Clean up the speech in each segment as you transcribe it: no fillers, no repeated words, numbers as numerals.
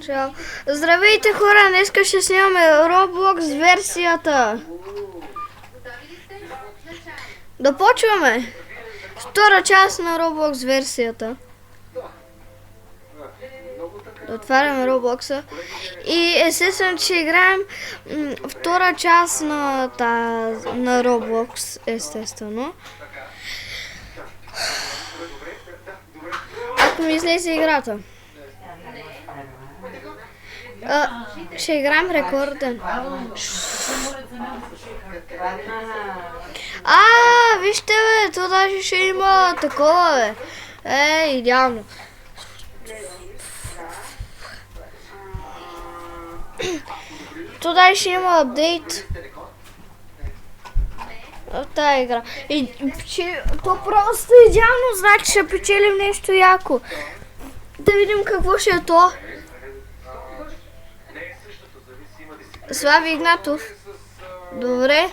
Чао. Здравейте хора, днеска ще снимаме Roblox версията. Да почваме. Втора част на Roblox версията. Да отваряме Roblox-а. И естествено, че играем втора част на Roblox, естествено. Ако ми излезе играта. Ще играем рекорден. Вижте бе, то даже ще има такова бе. Идеално. То даже ще има апдейт в тази игра. То просто идеално, значи ще печелим нещо яко. Да видим какво ще е то. Слави Игнатов. Добре.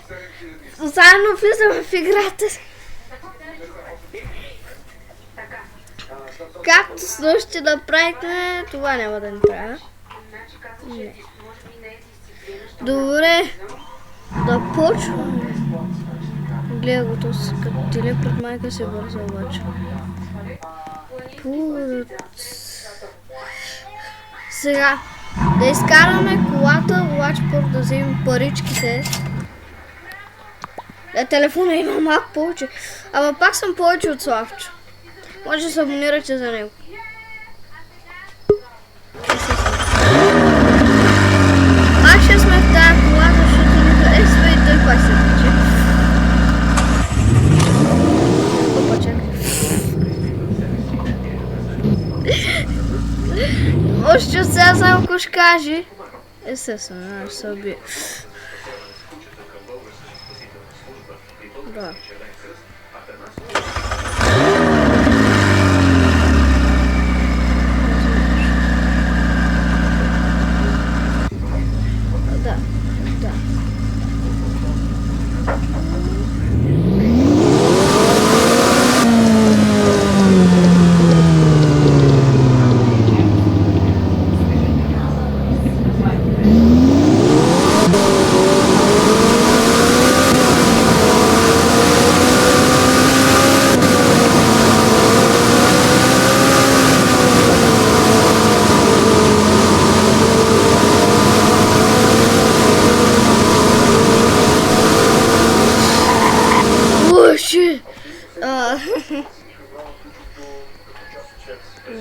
Заедно влизаме в играта. Както с нощи направихме, това няма да ни трябва. Не. Добре. Да почваме. Гледа го то си, като теле пред майка се бърза обаче. Сега. Да изкараме колата, обаче първо да вземем паричките. Телефона има малко повече. Ама пак съм повече от Славчо. Може да се абонирате за него. Пак ще сме в тази кола, защото никъде и той пак се тича. Опа, чакай. Още сега само ако ще кажи. Естествено, ще се убие. Да.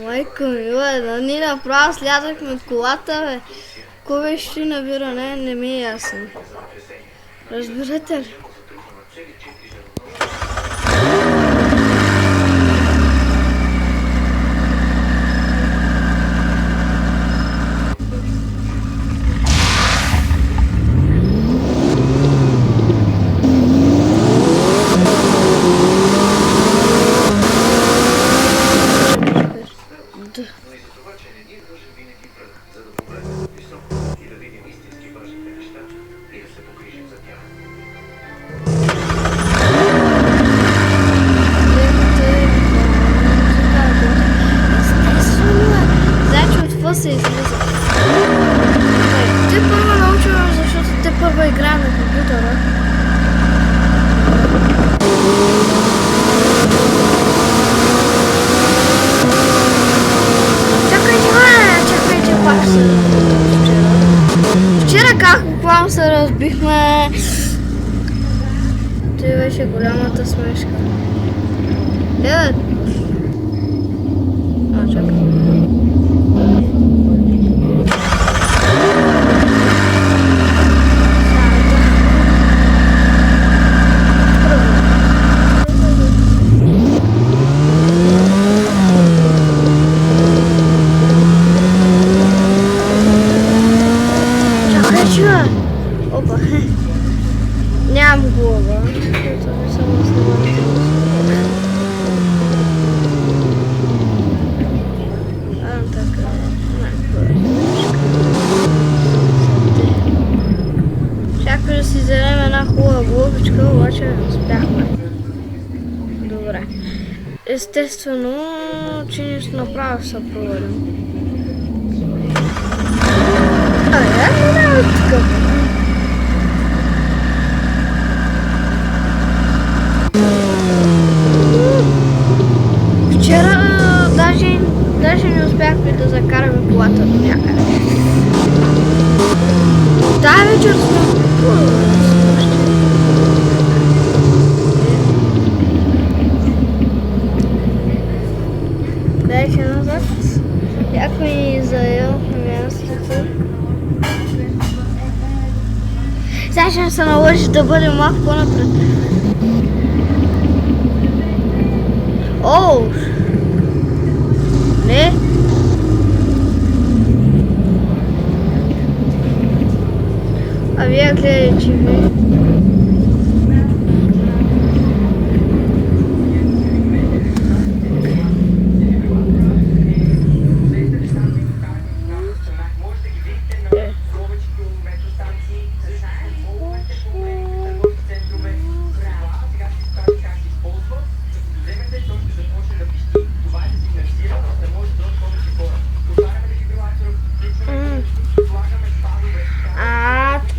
Майко ми, да ни направо слязахме от колата, бе. Кой ще набира, не ми е ясно. Разбирате ли? Се излиза. Те първо научваме, защото те първо игра на компютъра. Чакайте, пак се вчера как буквално се разбихме. Той беше голямата смешка. Чакай. Опа, нямам глава. Чакай да си вземем една хубава глобичка, обаче не успяхме. Добре. Естествено, че нищо направо ще се провалим. Май ще се наложи да бъдем малко по-напред. Оу! Не? А вие гледайте ви.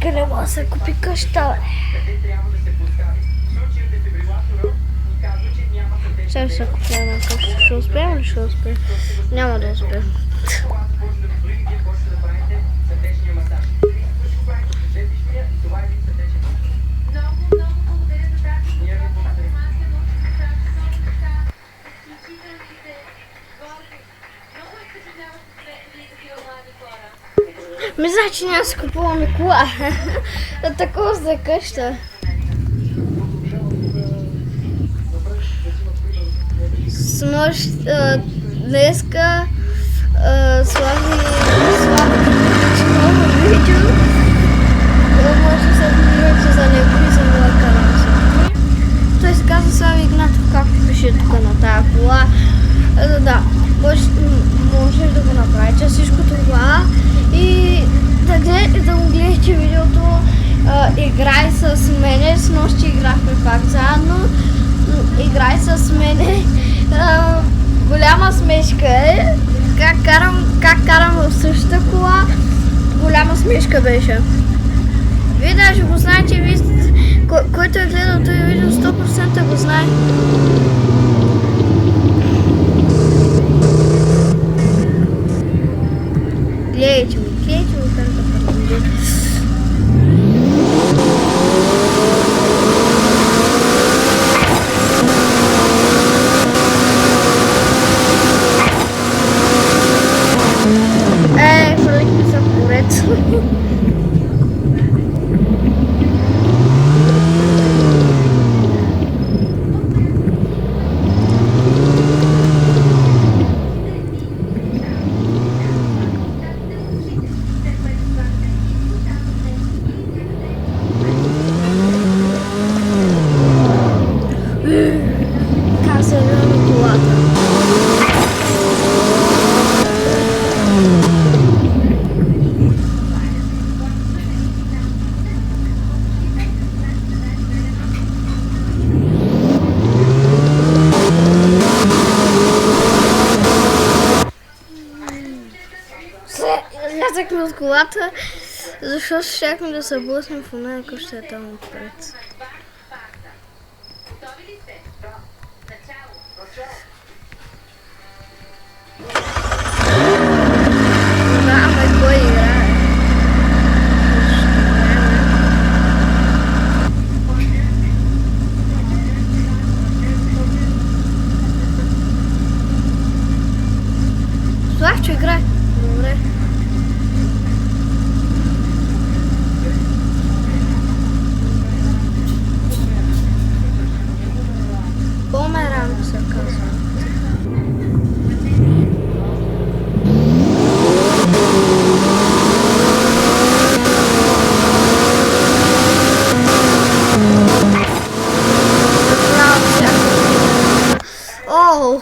Къде мога да се купи къща, бе? Сега ще се купя една къща. Ще успеем ли? Ще успеем. Няма да успеем. Мисля, че няма да си купуваме кола. Такова за къща. Днеска Слави ново видео. Може да се абонирате за него и за моя канал. Той се казва Слави Игнатов, както пише тук на тази кола. Да, може да го направите всичко това и да го гледате видеото. Играй с мене, с нощи играхме пак заедно. Играй с мене. Голяма смешка е. Как карам в същата кола. Голяма смешка беше. Вие даже го знаете, който е гледал този видео 100% го знае. Гледайте ми как да първим. Хвърлихме се в поред. Как се върна колата? Слязахме от колата, защото щяхме да се блъснем в оная къща е там отпред. Да, ама кой играе? Славчо, играй. Добре. Бумеранг се казва. Оу!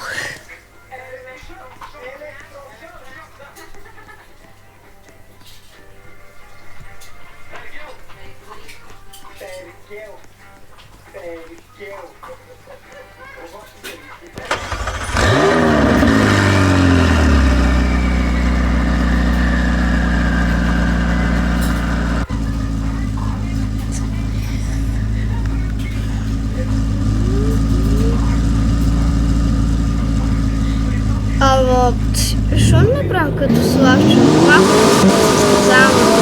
Ама, що не направим като Славчо? Малко състезаваме.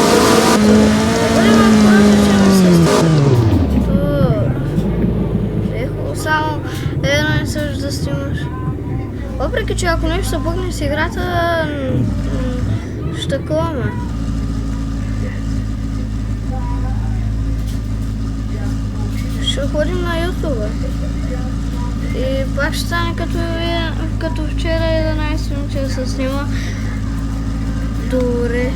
Да бъде малко различено състезаваме. Е хубаво само едно и също да снимаш. Въпреки, че ако нещо се бъгне с играта, ще такова. ще ходим на YouTube. И пак ще стане като вчера 11 минути да се снима. Добре.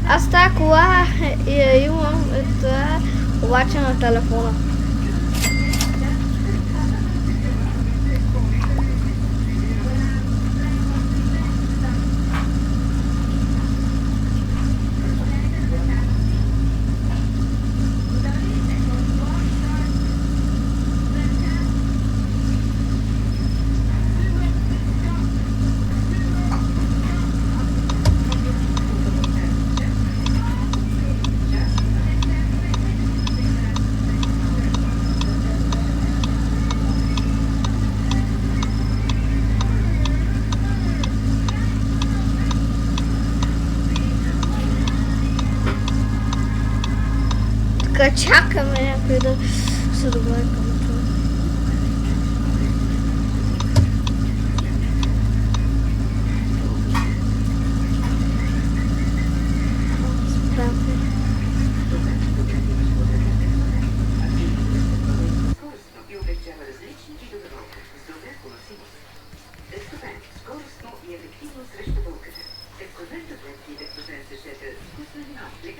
Аз тази кола я имам, обаче на телефона. Така чакаме някой да се добави към това.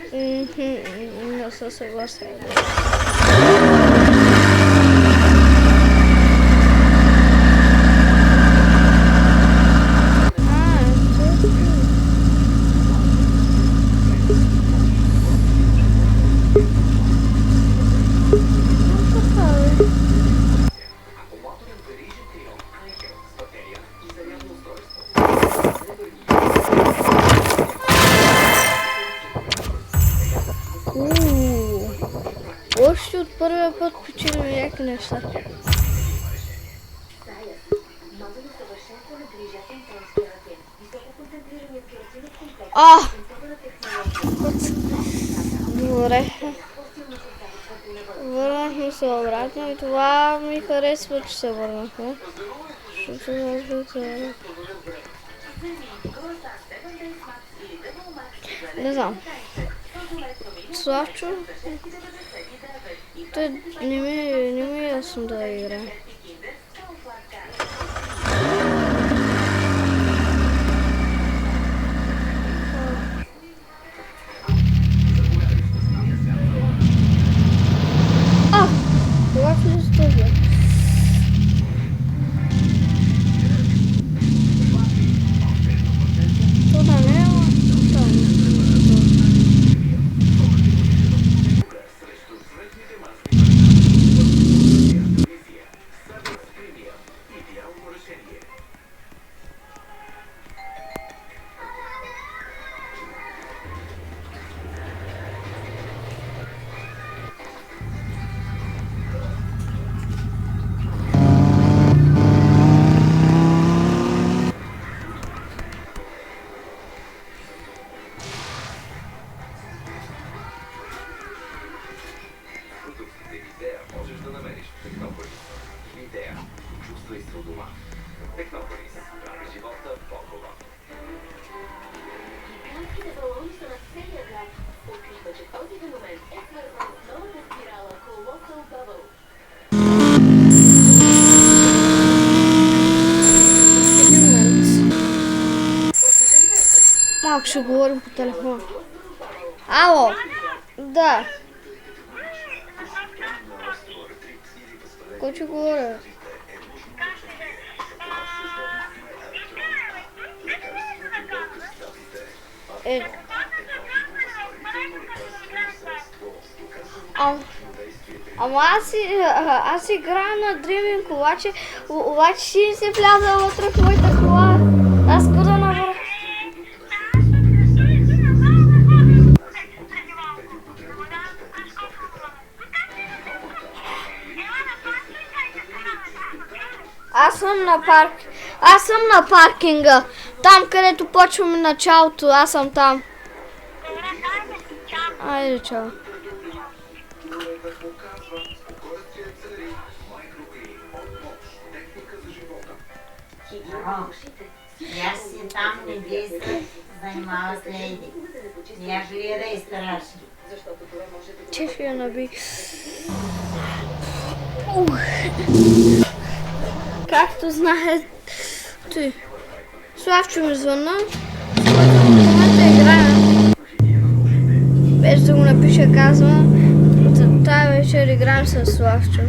Не се съгласен. Още от първия път починаме някакви неща. Добре. Върнахме се обратно и това ми харесва, че се върнахме. Не знам. Славчо, той не ми е ясно да играе. Това е стъгля. Това не е. Малко ще говорим по телефона. Ало! Да. Кой ще говоря? Ама аз играя на Дриминг, обаче си се вляза вътре в моята кола. Аз куда навърх. Аз съм на паркинга. Там, където почваме началото, аз съм там. Ajde, čao. Я си там не действа, занимава с лейди. Я гледа и страшно. Чешия наби. Както знаете, Славчо ми звънна. В момента играем. Без да го напиша, казва. Тая вечер играем с Славчо.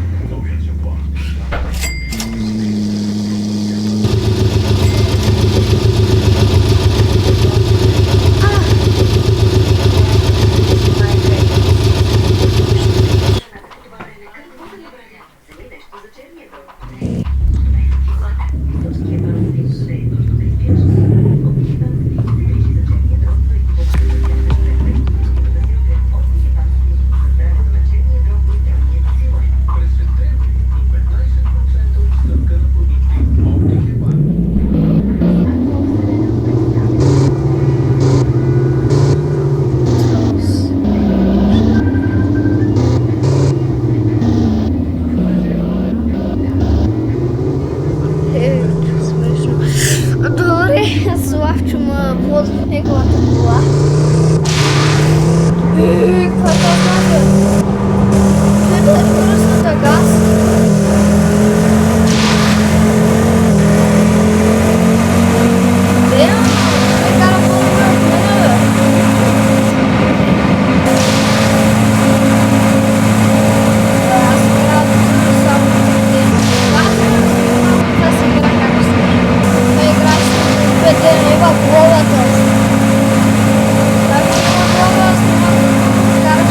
Славчо ме води в неговата кола. Каква е тази? Чуете руската газ? Де? Той кара по-добре от мене, бе. Аз трябва да взема само да се игра както се. Да играеш с 5 лева глобата. Така че има глоба, аз не мога да карам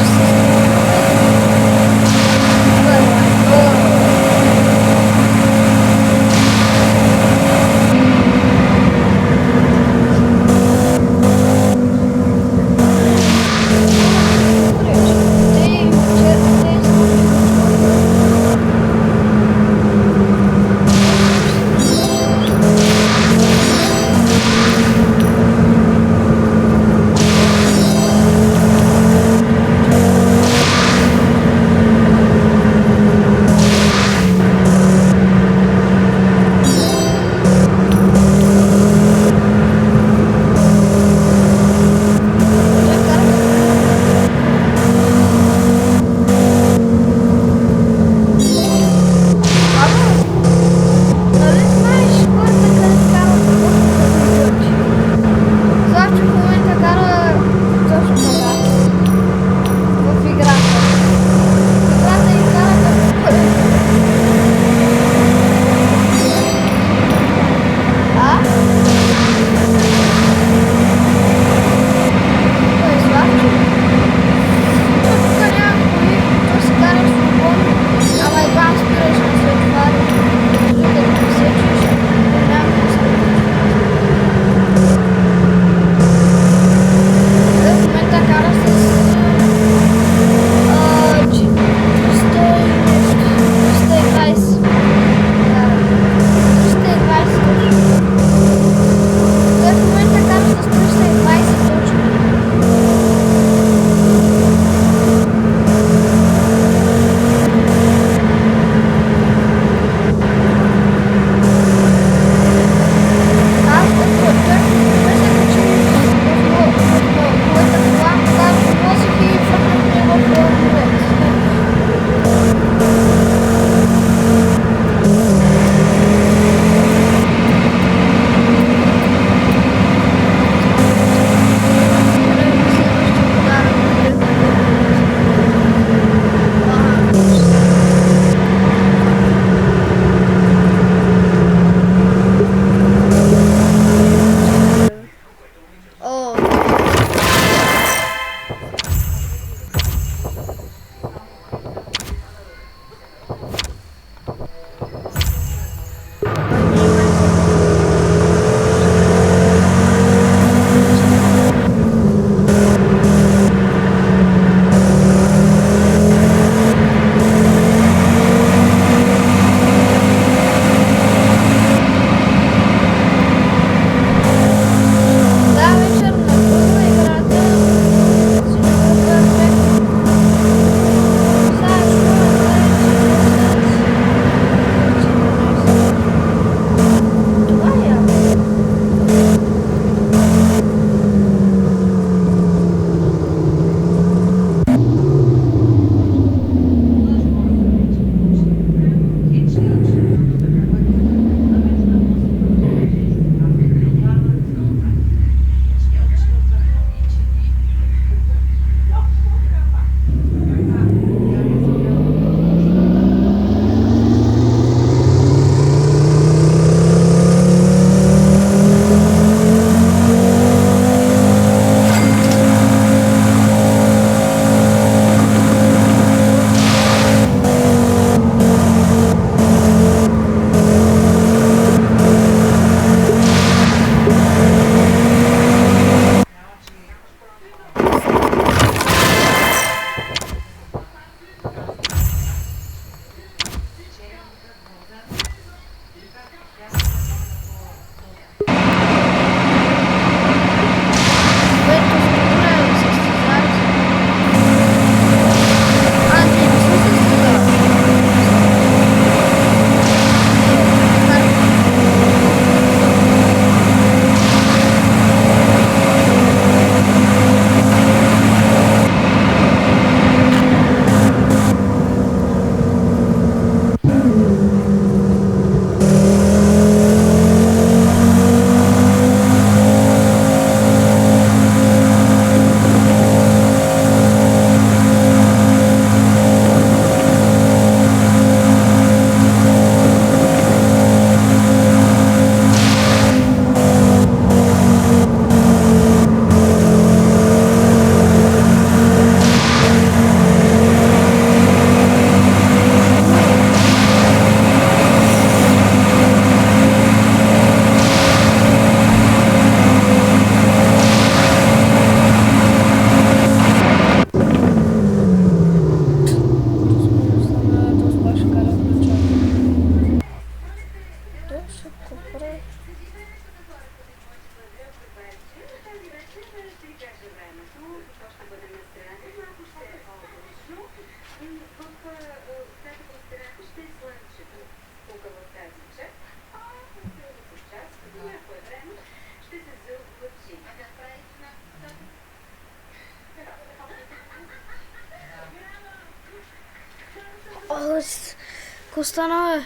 Колко стана, бе?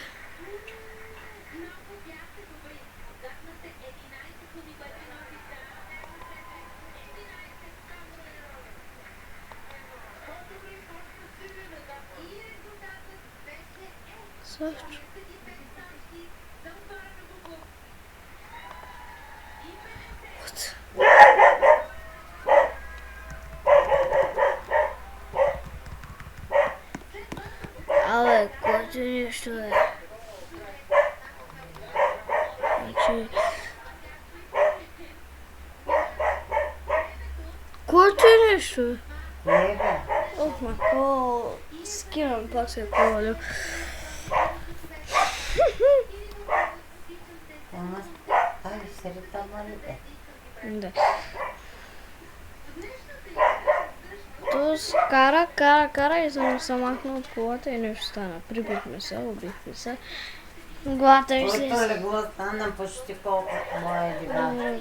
Също. Абе, което нещо е. Значи... Което е нещо е? Лега. Ох, мако... Скинам, пак се е провалил. Ай, сред амалите. Да. То кара и съм се махнал от колата и нещо стана. Прибихме се, убихме се. Главата ми се... Твоето легло стана почти колкото моя диван.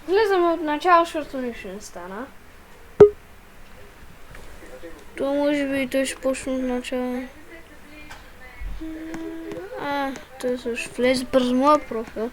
Влизаме от начало, защото нищо не стана. То може би и той ще почне от начало. Той също влезе през моя профил.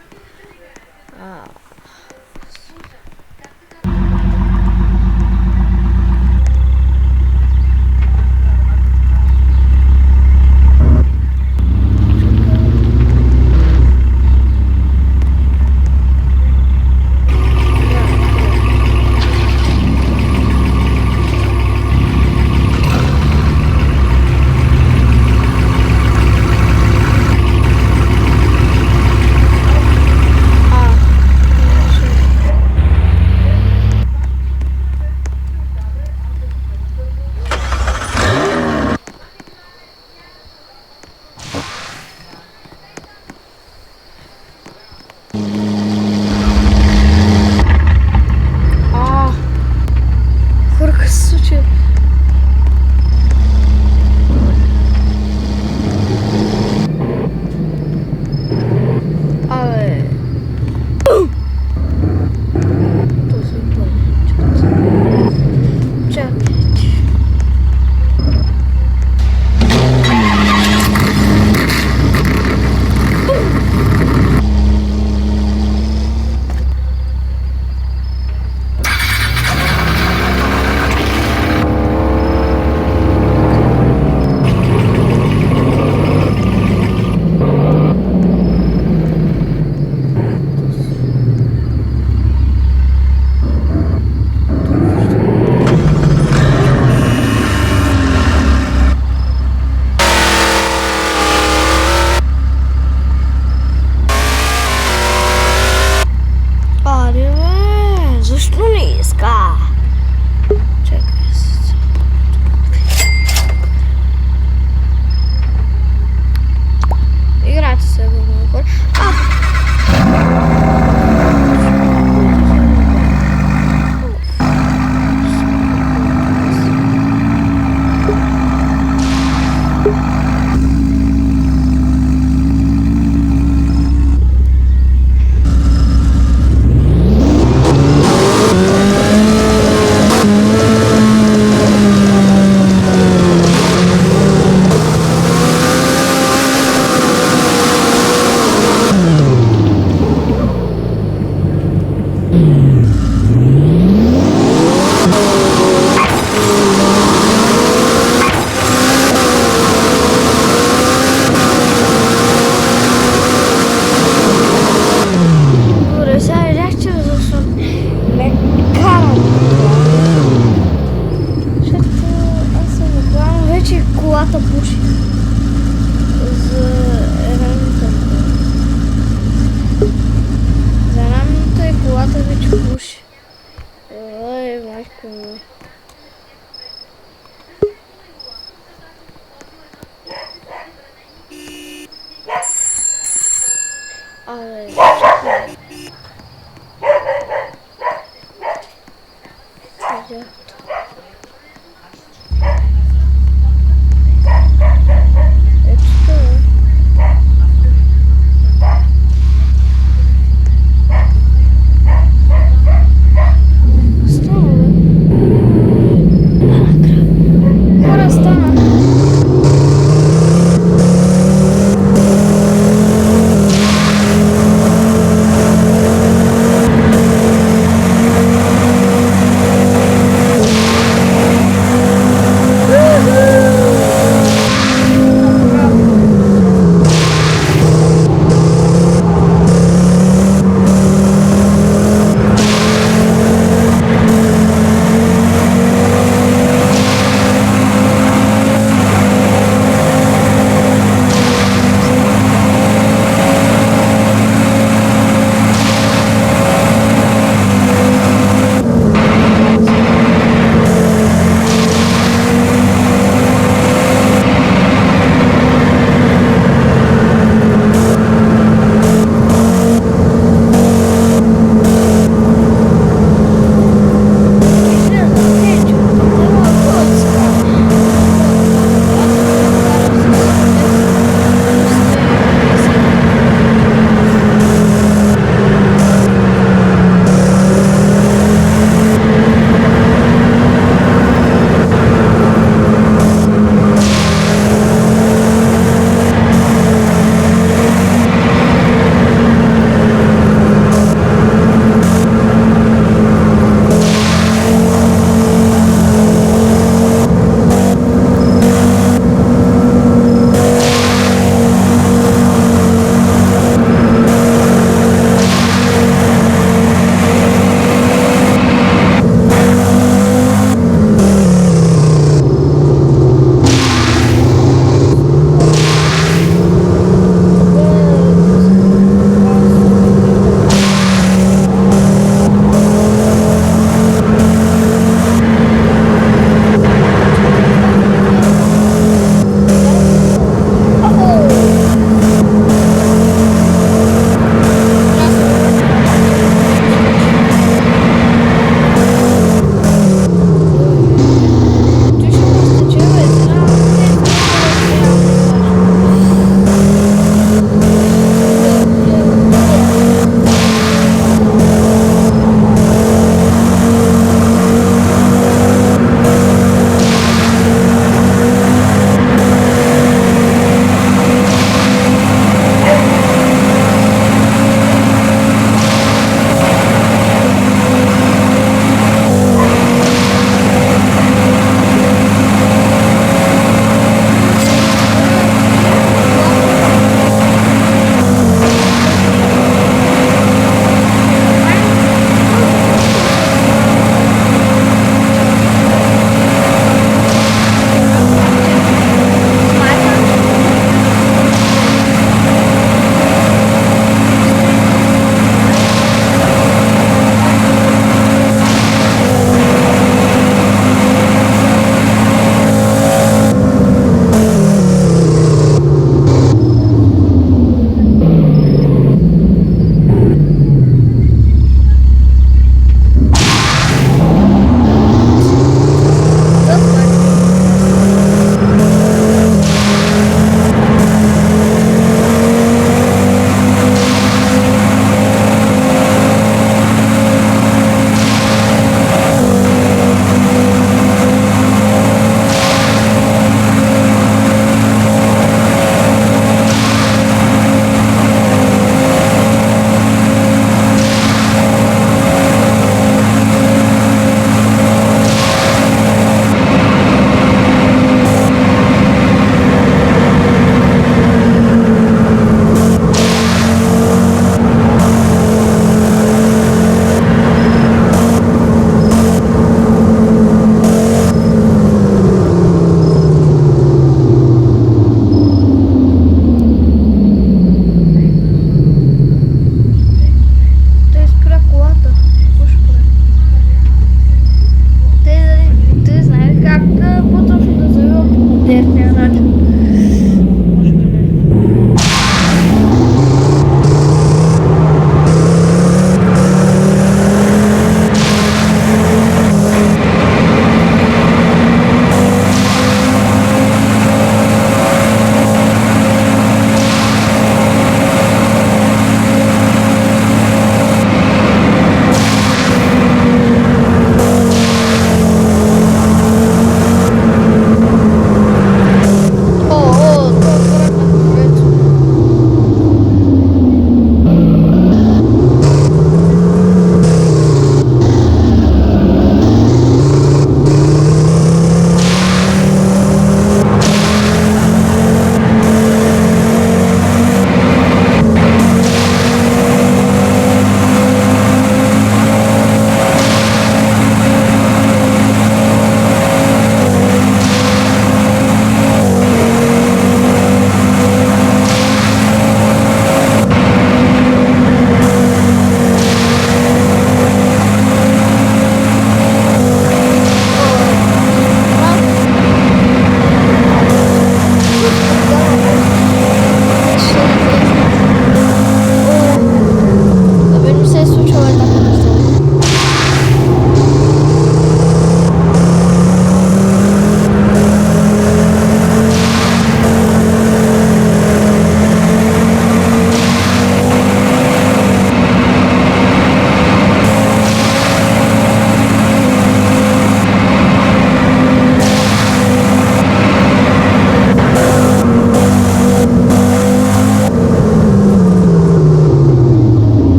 Идет.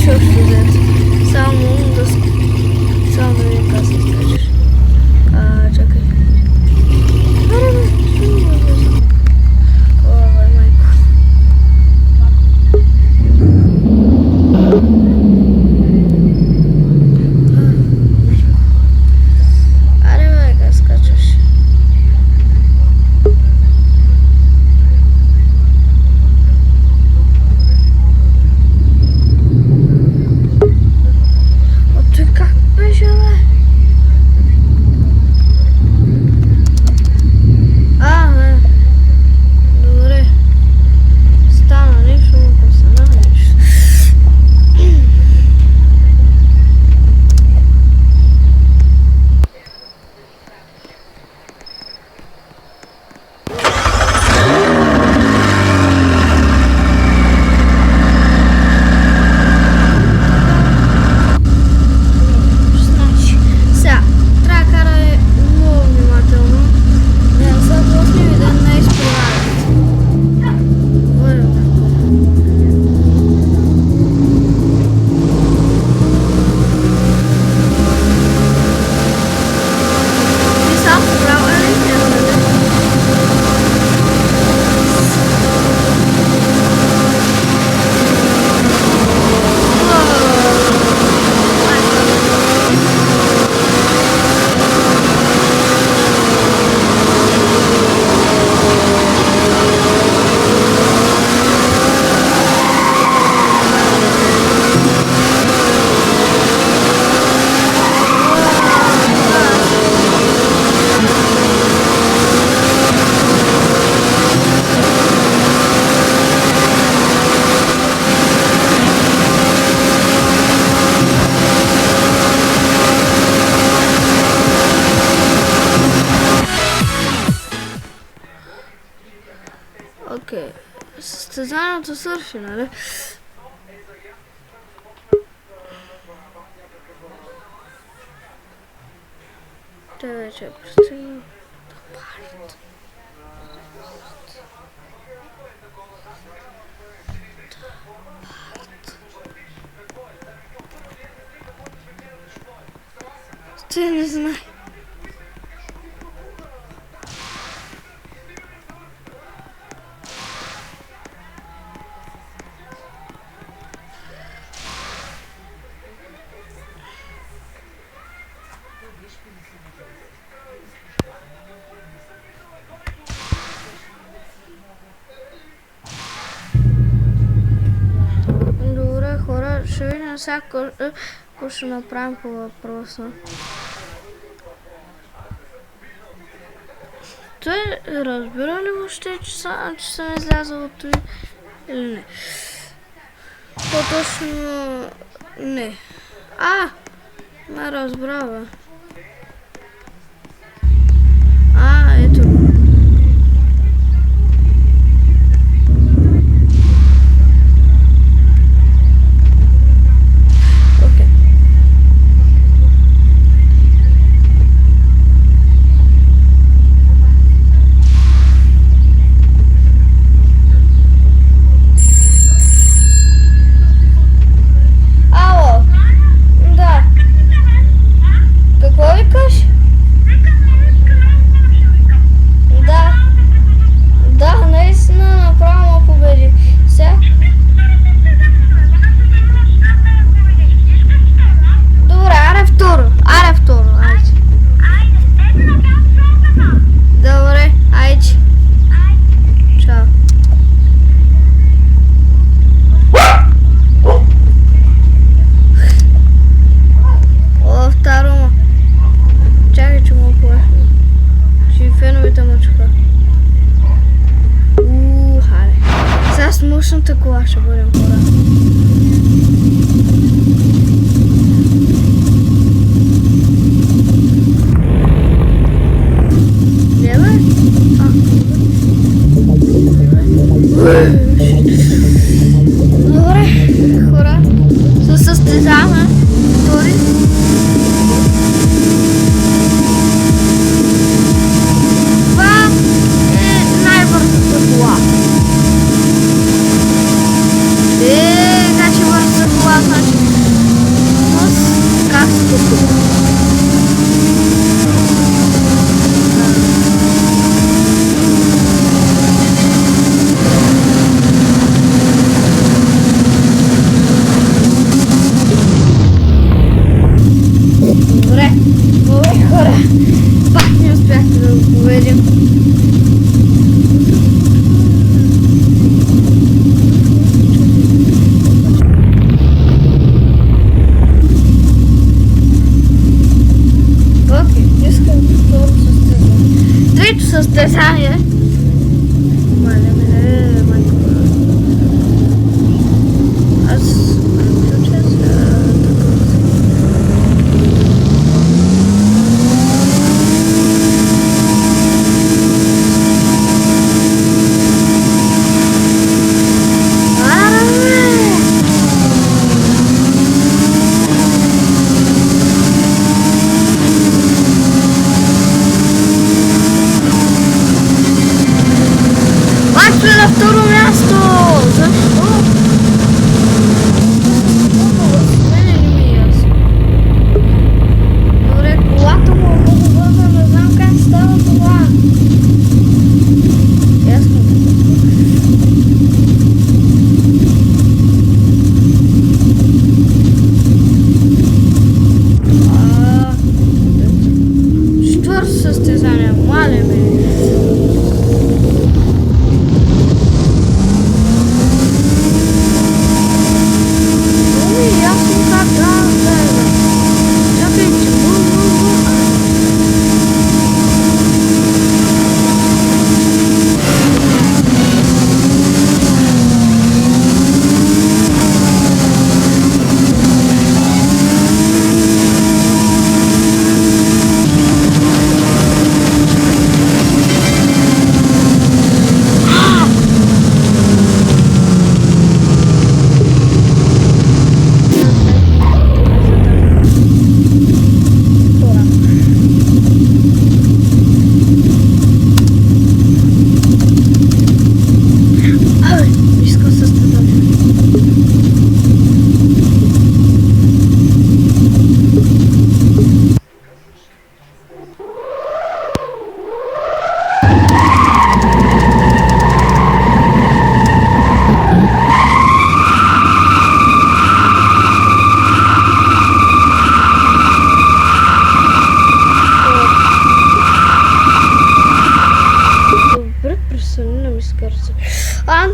ще общо взето. Само да ви как се изкачаш. Чакай. Аре, бе, що ми го влиза? Ой, майко. Аре, бе, как скачаш? Той как беше, бе? Не. Добре. Стана нещо, ако стана нещо. Значи, сега, трябва да караме много внимателно. Да се блъснем и да не изпреварят. Вървам така. Ти сам поправя ли? Няма да не. Окей. Състезанието свърши, нали? Те вече е пристигнал. Те не знае. Добре, хора, ще видим сега какво ще направим по въпроса. Той разбира ли въобще, че съм излязъл от той или не? По-точно не. Ме разбра, бе. Ето. Окей. Ало. Да. Какво викаш? Да, наистина направо ме победи. Сега? Добре, аре второ, айде. Добре, айде. Чао. О, второ. Чакай, че му плашно. Ще феновете мъчуха. Харе. Сега с мощната кола ще бъдем, хора. Не, бе? Добре, хора. Се състезаваме. Втори. Това е най-бързата кола. Значи бързата кола, значи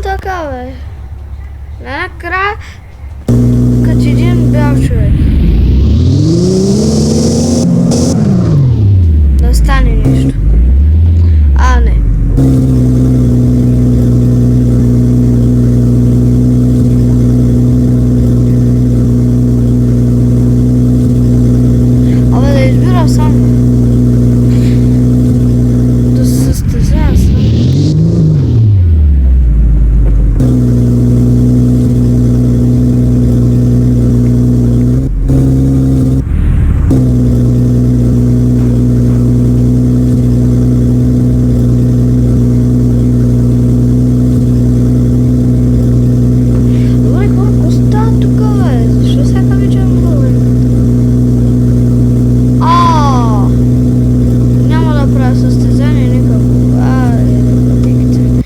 така, бе. Накрая, като един бял човек. Да стане нещо. А, не. Абе да избира сам. Да се състезава сам. Добре, какво става тук, бе? Защо всяка вечер ми говори? Няма да правя състезание никакво. Викате.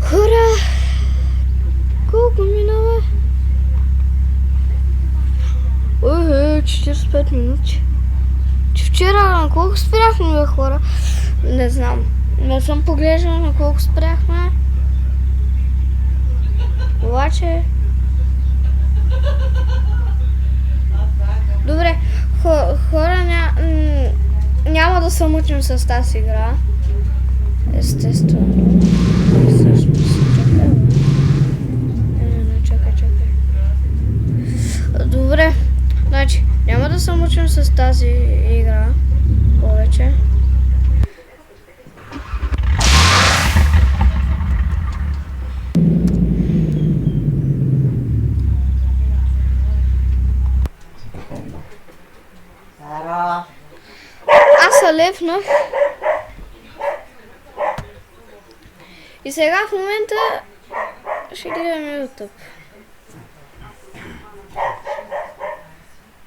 Хора! Колко минава? 45 минути. Че вчера на колко спряхме, бе, хора? Не знам. Не съм поглеждала на колко спряхме. Обаче... Добре, хора, няма да се мъчим с тази игра. Естествено. Всъщност, чакай. Не, чакай. Добре, значи, няма да се мъчим с тази игра повече. Здорово. Аз се лепнах. И сега в момента ще гледаме YouTube.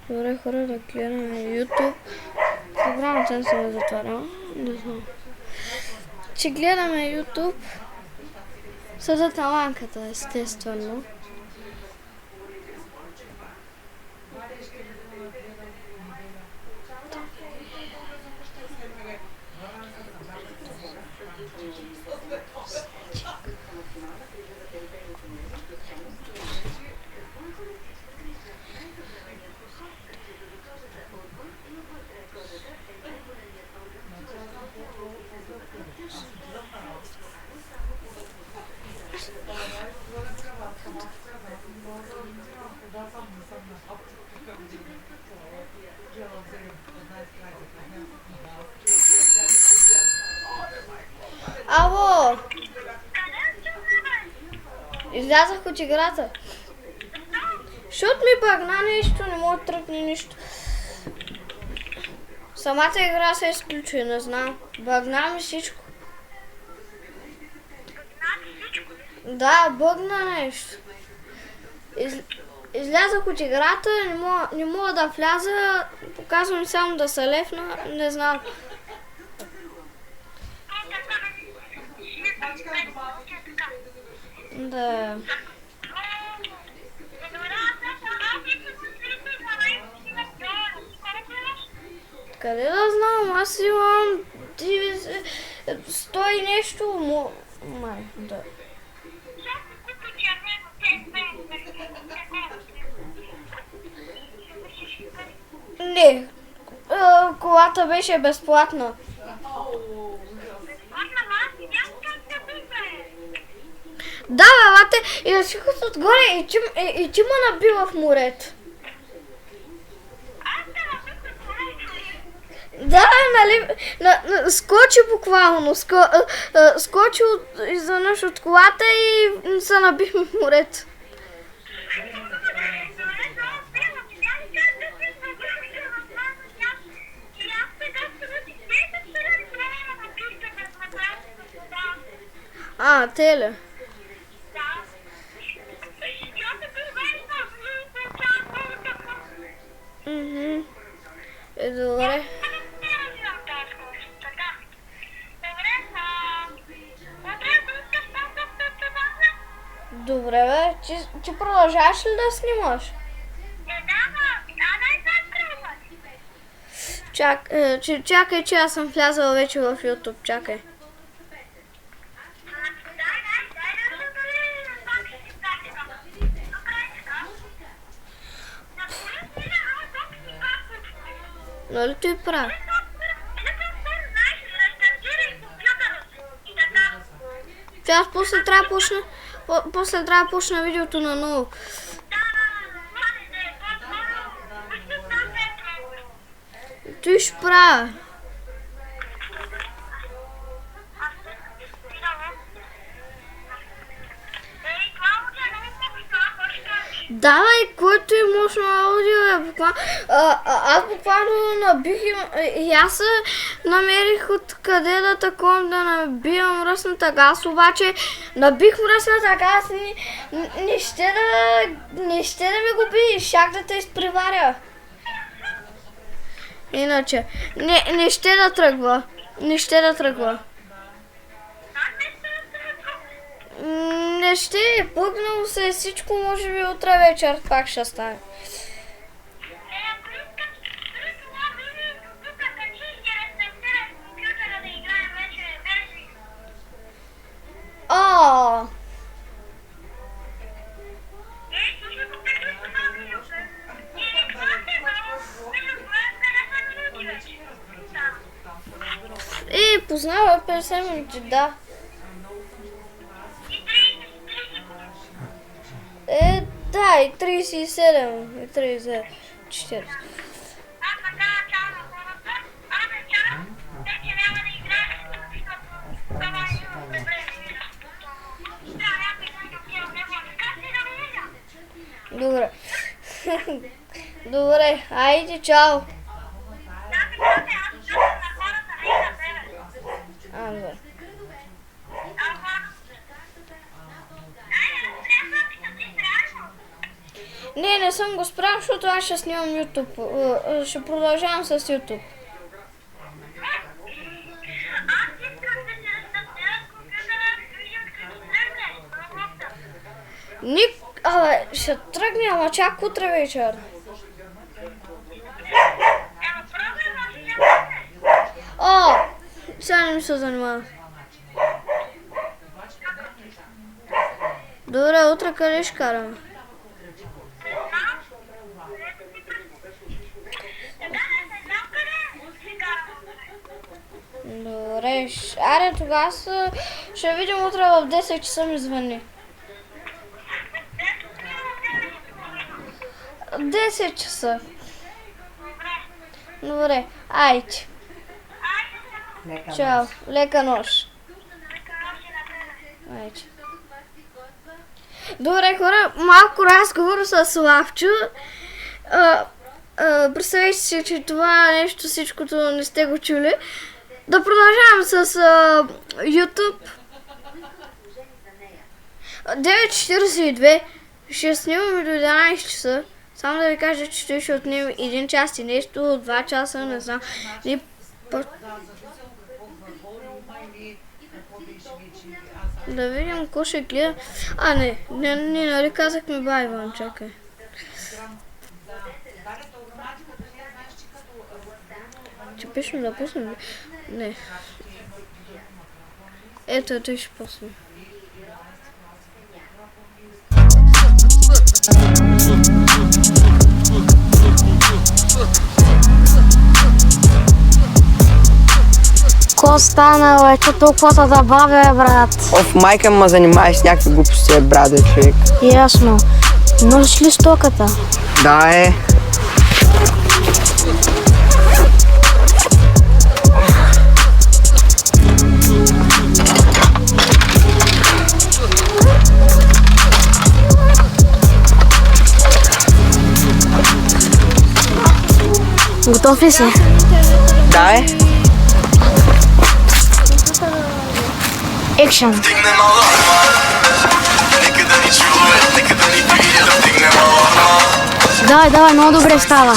Добре, хора, да гледаме YouTube. Програмата се е затваряла. Не знам. Ще гледаме YouTube. Съдът на ланката, естествено. Ало! Излязах от играта. Защото ми багна нещо, не мога да тръгне нищо. Самата игра се изключи, не знам. Багна ми всичко. Да, бъгна нещо. Излязах от играта, не мога да вляза, показвам само да се лефна, не знам. Да. Къде да знам, аз имам 100 и нещо, май, да. Не, колата беше безплатна. Да, бе, бате, и да чихат отгоре и ти ме набива в морето. Да, нали, скочи буквално, скочи изведнъж от колата и се набихме в морето. Теле. Добре. Добре, бе. Ти продължаваш ли да снимаш? Чакай, че аз съм влязала вече в YouTube, чакай. Нали той прави? Аз после трябва да почна видеото на ново. Той ще прави. Давай, който е мощно аудио, аз буквално набих и аз намерих откъде да таком да набивам мръсната газ, обаче набих мръсната газ, не ще да ми го би, щях да те изпреваря. Иначе, не ще да тръгва, Не ще, пъгнало се всичко, може би утре вечер пак ще стане. Познава 50 минути, да. Да, и 37, и 40. Добре. Добре, айде, чао. Добре. Не съм го спрям, защото аз ще снимам YouTube. Ще продължавам с YouTube. Ще тръгне, ама чак утре вечер. Сега не ми се занимава. Добре, утре къде ще караме? Добре, аре тогава ще видим утре в 10 часа ми звъни. 10 часа. Добре, айде. Чао, лека нощ. Айде. Добре хора, малко разговор с Славчо. Представете си, че това нещо всичкото не сте го чули. Да продължавам с YouTube. 9:42. Ще снимаме до 11 часа. Само да ви кажа, че той ще отнеме 1 час и нещо, 2 часа, не знам. Да видим какво ще гледа. Не, нали казахме бай, Иван, чакай. Че пишем да пуснем? Не. Ето ще пуснем. Ко стана, бе? Че толкова се забавя, брат? Майка ме занимаваш с някакви глупости, брат, човек. Ясно. Носиш ли стоката? Да, Готов ли си? Да, Екшън. Давай, много добре става.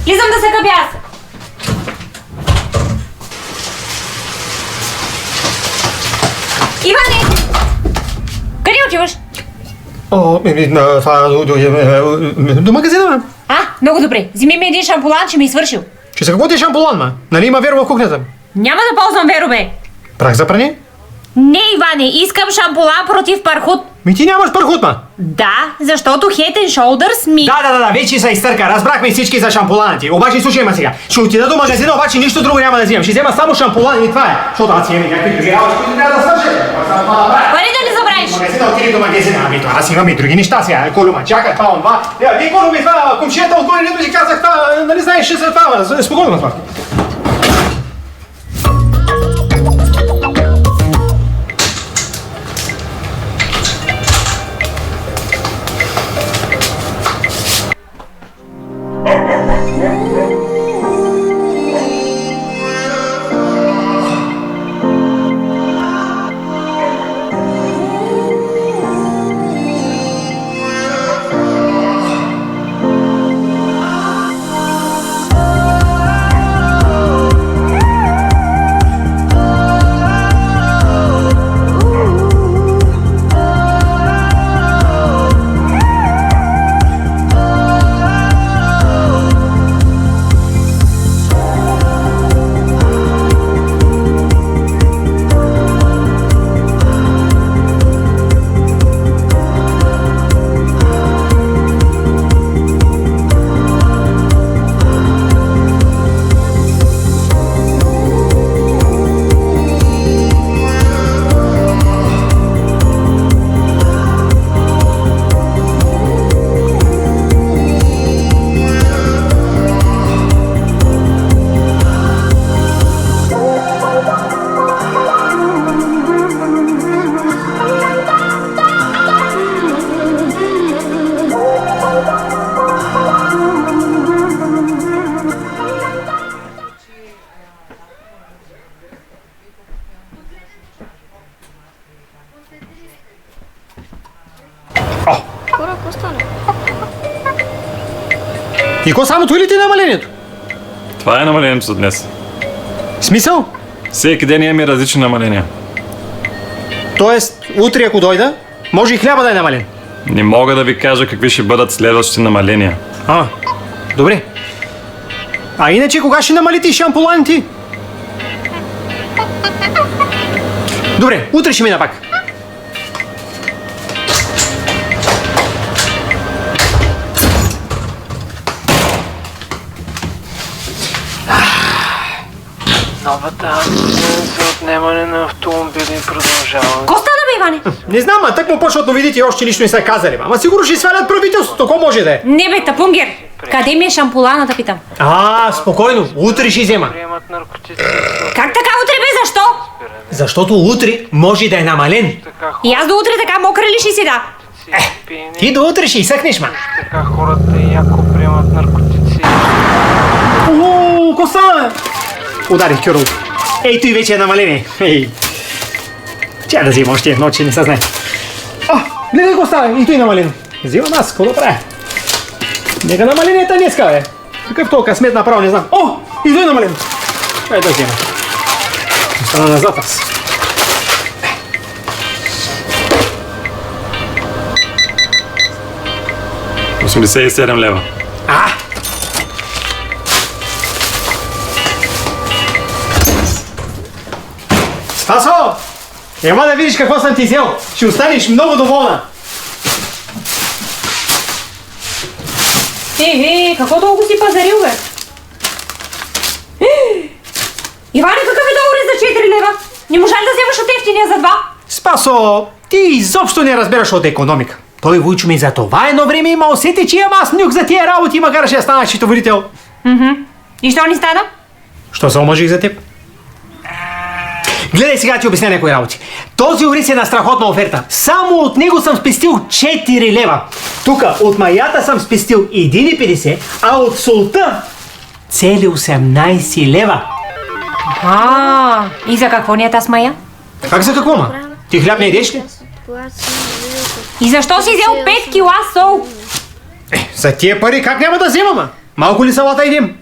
Влизам да се къпя аз. Иване! Къде отиваш? До магазина. Много добре. Вземи ми един шампулан, че ми е свършил. Че за какво ти е шампулан, ма? Нали има веро в кухнята? Няма да ползвам веро, бе. Прах за пране? Не, Иване, искам шампулан против пархут. Ми ти нямаш пархут, ма. Да, защото Head and Shoulders ми... Да, вече се изтърка. Разбрахме всички за шампулана ти. Обаче слушай ма сега. Ще отида до магазина, обаче нищо друго няма да вземам. Ще взема само шампулан и това е. Защото аз имам и някакви други работи, които трябва да свършим. Пари да не забравиш. Магазина отиди до магазина. Ами това аз имам и други неща сега. Колюма, чакай, това, онва. Вие Колюма, това, комшията отгоре, нето си казах, това, нали знаеш, ще се това. Спокойно, това. И какво само той ли ти е намалението? Това е намалението за днес. Смисъл? Всеки ден имаме различни намаления. Тоест, утре ако дойда, може и хляба да е намален. Не мога да ви кажа какви ще бъдат следващите намаления. Добре. А иначе кога ще намали ти шампуланите? Добре, утре ще мина пак. Новата акция за отнемане на автомобили продължава. Ко стана, бе, Иване? Не знам, а так му почват новините и още нищо не са казали. Ама сигурно ще свалят правителството, ко може да е? Не, бе, тапунгер. Къде ми е шампулана, да питам? Спокойно, утре ще взема. Приемат наркотици. Как така утре, бе, защо? Защото утре може да е намален. Така И аз до утре така мокра ли ще си да? пиени. Ти до утре ще изсъхнеш, ма. Така хората яко приемат наркотици. Ко стана? Ударих Кюрл. Ей, той вече е намаление. Ей. Чая да взема още едно, че не се знае. Гледай го става, и той намален. Взимам аз, какво да правя? Нека намаленията днеска, бе. Какъв толкова късмет направо, не знам. И той намален. Ей, да взема. Остана назад аз. – 87 лева. Спасо! Ема да видиш какво съм ти взел. Ще останеш много доволна. Какво толкова си пазарил, бе? Иване, какъв е договор за 4 лева? Не можа ли да вземаш от ефтиния за 2? Спасо, ти изобщо не разбираш от икономика. Той Войчо ми за това едно време има усети, че имам аз нюх за тия работи, макар ще стана счетоводител. И що ни стана? Що се омъжих за теб? Гледай сега ти обясня някои работи. Този ориз е на страхотна оферта. Само от него съм спестил 4 лева. Тука от маята съм спестил 1,50, а от солта цели 18 лева. И за какво ни е тази мая? Как за какво, ма? Ти хляб не едеш ли? И защо си взел 5 кила сол? За тия пари как няма да взема, ма? Малко ли салата идем?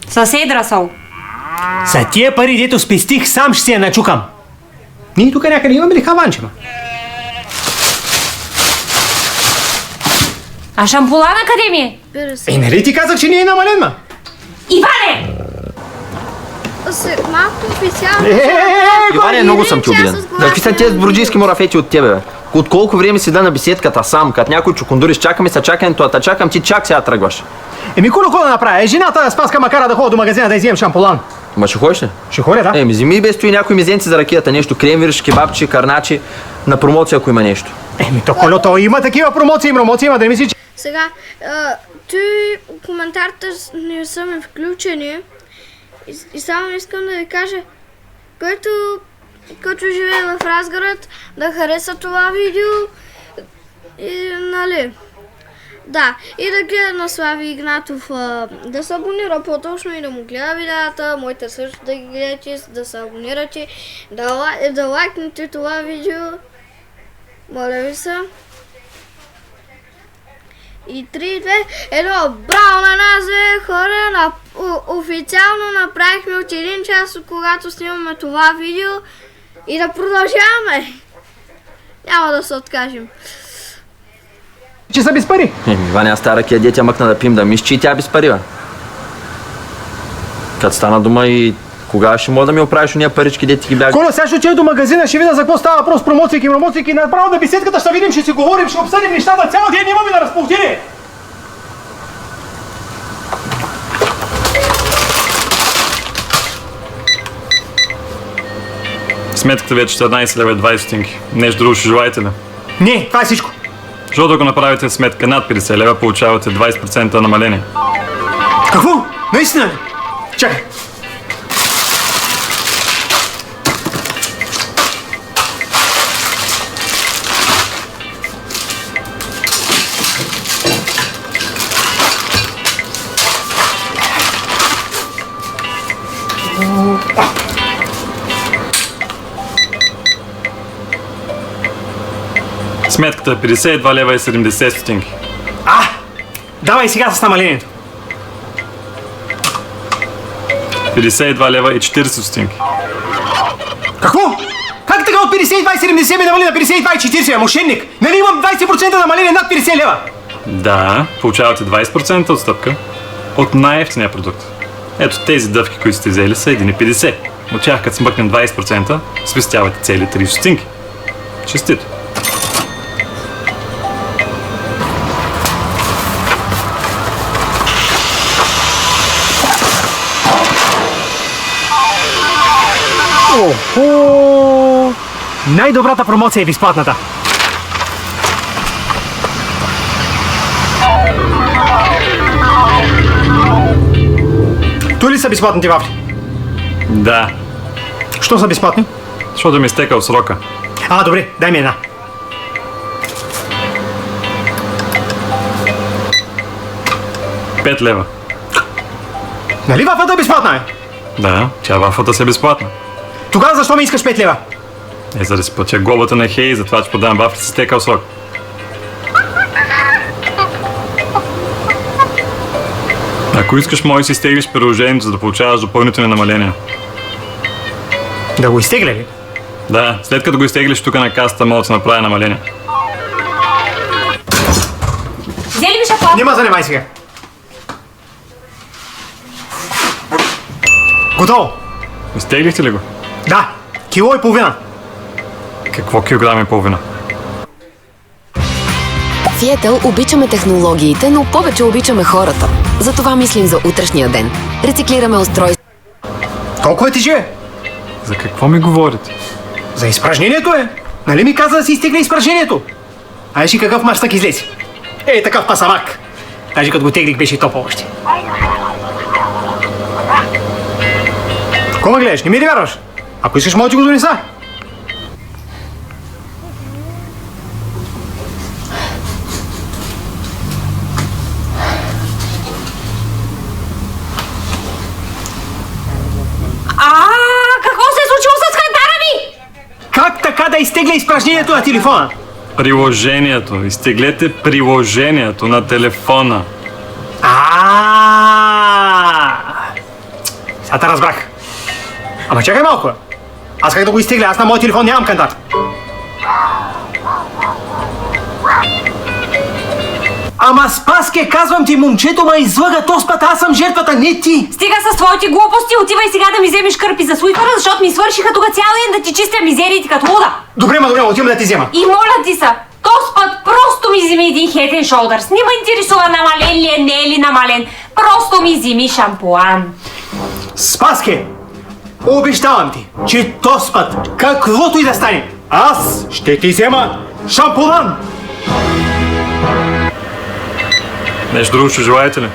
С едра сол. За тия пари, дето спестих, сам ще се я начукам. Ние тук някъде имаме ли хаванче, ма? А шампулан къде ми е? Бира се. Нали ти казах, че не е намален, ма? Иване! Малко официално. Иване, много съм ти обиден. Какви са тези бруджийски морафети от тебе, бе? От колко време седа на беседката сам, като някой чукундуриш, чакаме са чакането, а та чакам, ти чак сега тръгваш. Колко да направя? Жената Спаска ма кара да ходя до магазина да изем шампулан. Ма ще ходиш ли? Ще ходя, да? Вземи и без стои някои мизенци за ракията, нещо кремвирш, кебабчи, карначи, на промоция, ако има нещо. То колото има такива промоции, има да мисли, че... Сега, коментарите не са ми включени. И само искам да ви кажа, който живее в Разград, да хареса това видео. И, нали... Да, и да гледа на Слави Игнатов, да се абонира по-точно и да му гледа видеята, моите също да ги гледате, да се абонирате, да лайкнете това видео. Моля ви се. И 3, 2, 1, браво на нас, хора! Официално направихме от 1 час, когато снимаме това видео и да продължаваме. Няма да се откажем. Че са без пари. Иване, аз тази ракия детя мъкна да пим, да мисля, че и тя без пари, бе. Като стана дума и кога ще мога да ми оправиш уния парички, дети ги бягат? Коля, сега ще отида до магазина, ще видя за какво става въпрос, промоции, направо на беседката ще видим, ще си говорим, ще обсъдим нещата, цял ден имаме на разположение. Сметката вече 14 лева и 20 стотинки. Нещо друго ще желаете ли? Не, това е всичко. Защото ако направите сметка над 50 лева, получавате 20% намаление. Какво? Наистина ли? Чакай. Сметката е 52 лева и 70 стотинки. Давай сега с намалението. 52 лева и 40 стотинки. Какво? Как така от 52 и 70 ме намали на 52 и 40, мошенник? Нали имам 20% намаление над 50 лева? Да, получавате 20% отстъпка от най-евтиния продукт. Ето тези дъвки, които сте взели, са 1,50. От тях, като смъкнем 20%, спестявате цели 30 стотинки. Честито! Охо! Най-добрата промоция е безплатната. То ли са безплатните вафли? Да, Що са безплатни? защото ми е изтекал срока. Добре, дай ми една. Пет лева. Нали вафлата е безплатна, е? Да, тя вафлата си е безплатна. Тогава защо ми искаш 5 лева? За да си платя глобата на Хей, за това, че подавам вафли с изтекал срок. Ако искаш, може да си изтеглиш приложението, за да получаваш допълнителни намаления. Да го изтегля ли? Да, след като го изтеглиш тук на касата, може да се направи намаление. Взели ми шапо? Нема занимай сега. Готово? Изтеглихте ли го? Да, кило и половина. Какво килограм и половина? В Yettel обичаме технологиите, но повече обичаме хората. Затова мислим за утрешния ден. Рециклираме устройства. Колко е тежи? За какво ми говорите? За изпражнението е. Нали ми каза да си изтегля изпражнението? Айш и какъв мащак излезе. Такъв пасамак. Даже като го теглих беше топъл още. Какво ме гледаш? Не ми ли вярваш? Ако искаш, мога да ти го донеса. Какво се е случило с хантара ми? Как така да изтегля изпражнението на телефона? Приложението. Изтеглете приложението на телефона. Сега те разбрах. Ама чакай малко. Аз как да го изтегля? Аз на мой телефон нямам контакт. Ама Спаске, казвам ти, момчето ме излъга този път, аз съм жертвата, не ти! Стига с твоите глупости, отивай сега да ми вземеш кърпи за суифъра, защото ми свършиха тук цял ден да ти чистя мизериите като луда. Добре, отивам да ти взема. И моля ти са, този път просто ми вземи един Head and Shoulders. Не ме интересува намален ли е, не е ли намален. Просто ми вземи шампуан. Спаске, обещавам ти, че този път, каквото и да стане, аз ще ти взема шампуан! Нещо друго ще желаете ли?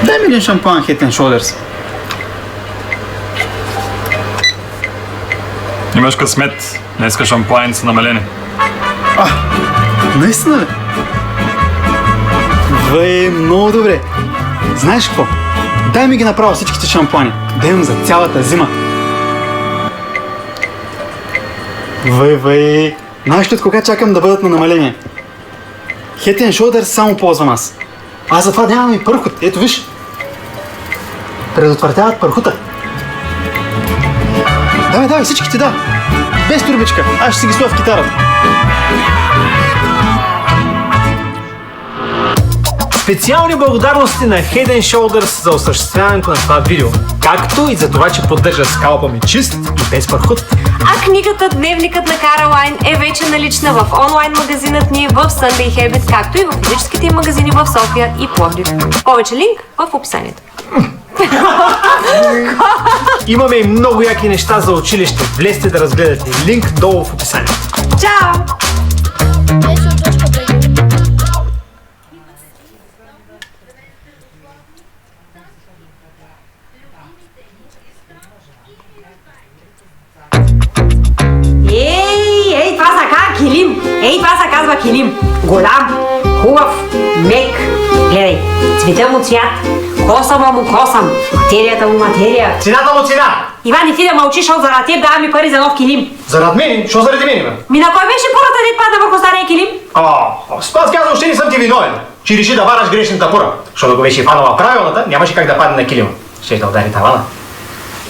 Дай ми един шампуан Head and Shoulders. Имаш късмет. Днеска шампуаните са намалени. Наистина ли? Много добре. Знаеш какво? Дай ми ги направо всичките шампуани. Да имам за цялата зима. Знаеш ли от кога чакам да бъдат на намаление? Head and Shoulders само ползвам аз. Аз затова нямам и пърхот. Ето виж. Предотвратяват пърхота. Давай, всичките да. Без турбичка. Аз ще си ги сложа в китарата. Специални благодарности на Head and Shoulders за осъществяването на това видео, както и за това, че поддържа скалпа ми чист и без пърхот. А книгата Дневникът на Каролайн е вече налична в онлайн магазинът ни в Sunday Habit, както и в физическите им магазини в София и Пловдив. Повече линк в описанието. Имаме и много яки неща за училище. Влезте да разгледате. Линк долу в описанието. Чао! Ей, това са как килим. Това се казва килим. Голям, хубав, мек. Гледай, цвета му цвят, косама му косам, материята му материя. Цената му цена! Иван, ти да мълчиш, защото заради теб давам ми пари за нов килим. Заради мен? Що заради мен, бе? На кой беше пурата да падна върху стария килим? Спас каза, още не съм ти виновен, че реши да вараш грешната пура. Защото го беше фанала правилната, нямаше как да падне на килима. Ще да удари тавана.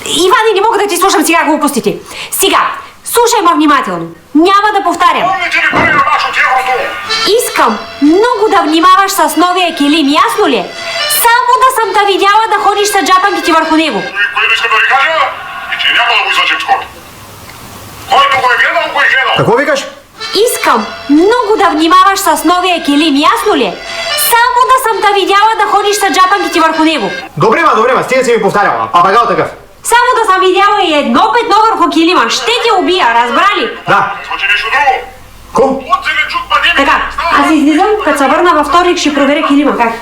Иван, не мога да ти слушам сега глупостите. Сега, слушай ме внимателно. Няма да повтарям. Искам много да внимаваш с новия килим, ясно ли? Само да съм те видяла да ходиш с джапанките върху него. Който иска да ви кажа, и че няма да го излъчим скоро. Който го е гледал, го е гледал. Какво викаш? Искам много да внимаваш с новия килим, ясно ли? Само да съм те видяла да ходиш с джапанките върху него. Добре, стига си ми повтаряла. Папагал такъв. Само да съм видяла и едно петно върху килима. Ще те убия, разбрали? Да. Случи нещо друго. Така, аз излизам, като се върна във вторник, ще проверя килима. Как?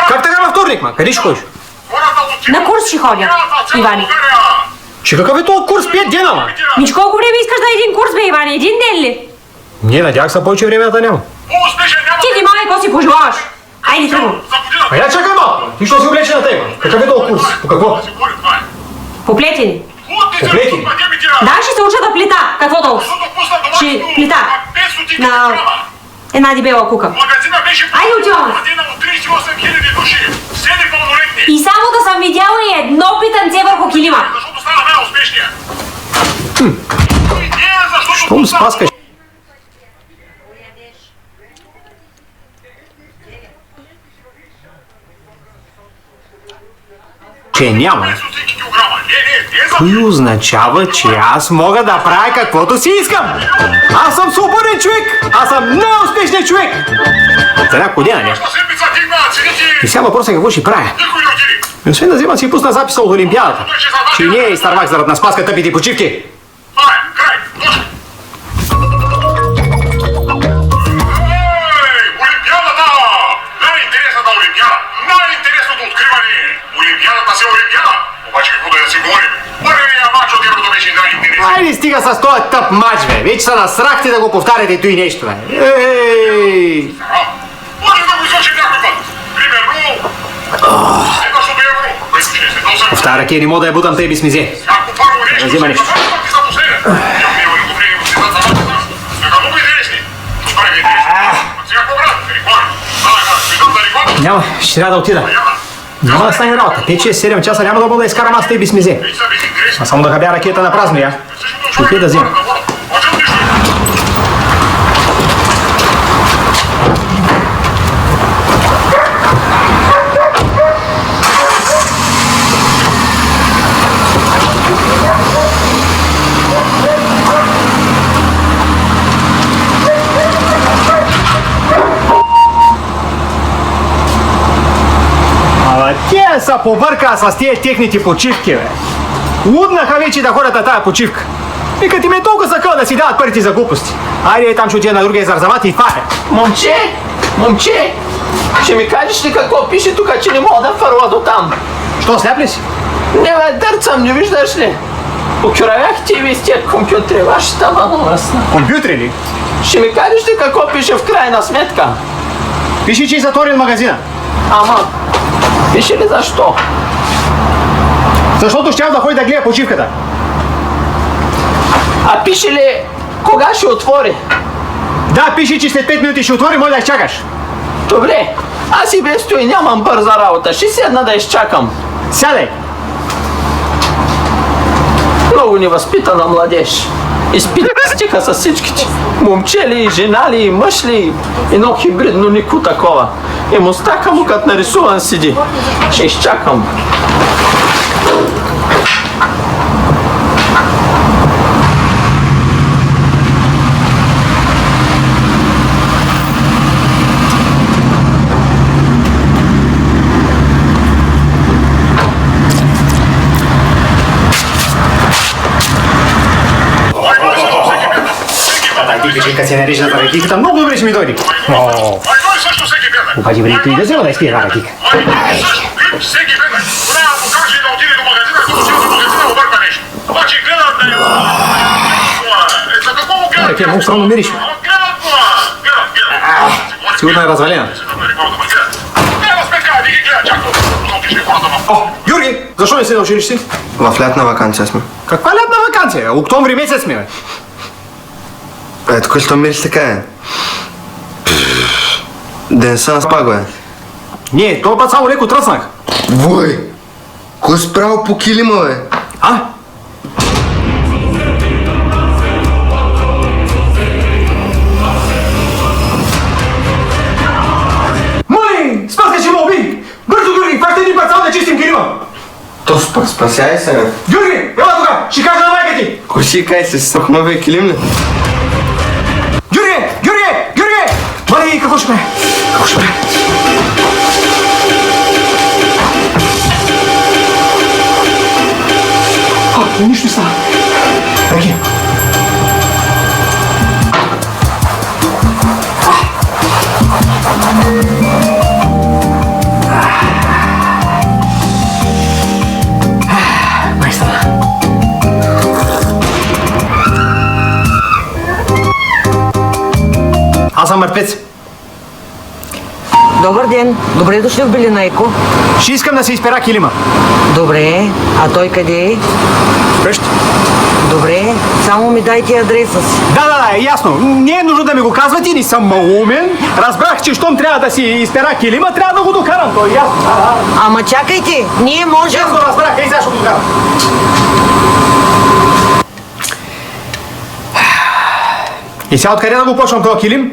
Как така във вторник, ма? Къде ще ходиш? На курс ще ходя, Ивани. Че какъв е този курс? 5 дена, ма? Мич, колко време искаш да един курс, бе, Ивани? Един ден ли? Не, надях се повече време да няма. Ти внимавай, какво си пожелаваш. Айде, тръгвам. А я чакай малко. Ти що си облече на тега? Какъв е този курс? По какво? По плетени. По плетени? Да, ще се уча да плита. Какво толкова? Ще плита. На една дебела кука. Айде, отиваме. И само да съм видяла и едно питънце върху килима. Щом Спаска? Че няма. Той означава, че аз мога да правя каквото си искам. Аз съм свободен човек. Аз съм най-успешният човек. За няколко дена, не? И сега въпросът е какво ще правя. Освен да взема си пусна записа от Олимпиадата. Че и ние изтървах заради на Спаска тъпите почивки. Най-интересното откриване! Олимпиадата си Олимпиада! Обаче какво да си говорим? Първият мач от Еврото беше най-интересен. Айде стига с този тъп мач, бе. Вече се насрахте да го повтаряте и той нещо, бе. Ей! Може да го излъчим някой път. Примерно... Следващото Евро, което ще е след 8 В тази ръке не мога да я бутам, тъй би сме взе. Ако първо нещо Взима нещо. ти за последен. Имаме олигофрени по цветата за матата. Бяха много интересни. Добре ви интересни. Сега какво брат? Реклами. Няма, ще трябва да отида. Няма да стане работа. 5-6-7 часа няма да мога да изкарам аз тъй без мизе. А само да хабя ракета на празно я. Ще отида да взема. Те са побърка с тия техните почивки, бе. Луднаха вече да ходят на тая почивка. И като им е толкова закъл да си дават парите за глупости. Айде там ще отида на другия зарзават и това е. Момче, ще ми кажеш ли какво пише тук, че не мога да фърла до там? Що, сляп ли си? Не бе, дърцам, не виждаш ли? Окюравях ти ви с тия компютри, вашата мановъсна. Компютри ли? Ще ми кажеш ли какво пише в крайна сметка? Пише, че е затворен магазина. Ама, пише ли защо? Защото щял да ходи да гледа почивката. А пише ли кога ще отвори? Да, пише, че след 5 минути ще отвори, може да изчакаш. Добре, аз и без той нямам бърза работа, ще седна да изчакам. Сядай. Много невъзпитана младеж. Изпитаха с всичките. Момче ли, жена ли, мъж ли, едно хибридно нико такова. И мустака му като нарисуван седи. Ще изчакам. Като се нарежда за ракиката, много добре ще ми дойде. Обаче бъде и да взема да изпие една ракика. Всеки веднъж. Трябва да покаже да отиде до магазина, като отиде до магазина обърка нещо. Обаче гледат да е... За какво му гледат? Ракия много странно мириш. Гледат го! Гледат. Сигурно е развалена. Няма сметка, не ги гледат чак толкова. Отишли хората на... О, Юрги, защо не си на училище? В лятна вакансия сме. Каква лятна вакансия? Октомври месец сме, бе. Тук що мириш така е? Да не са на спак, бе. Не, този път само леко тръснах. Вой! Кой справил по килима, бе? А? Мъй! Спаска, че ме уби! Бързо, Георги, фаща един път само да чистим килима! То спасяй се, бе. Георги, ела тука! Ще кажа на майка ти! Кой си кай се с новия килим ли? Георги! Мали, какво ще ме? Какво ще ме? Нищо не става. Ръки. Аз съм мъртвец. Добър ден. Добре дошли в Белинайко. Ще искам да се изпера килима. Добре. А той къде е? Вкъщи. Добре. Само ми дайте адреса си. Да, ясно. Не е нужно да ми го казвате, не съм малумен. Разбрах, че щом трябва да си изпера килима, трябва да го докарам. То е ясно. Ама чакайте, ние можем... Ясно разбрах, ей сега ще го докарам. И сега откъде да го почвам този килим?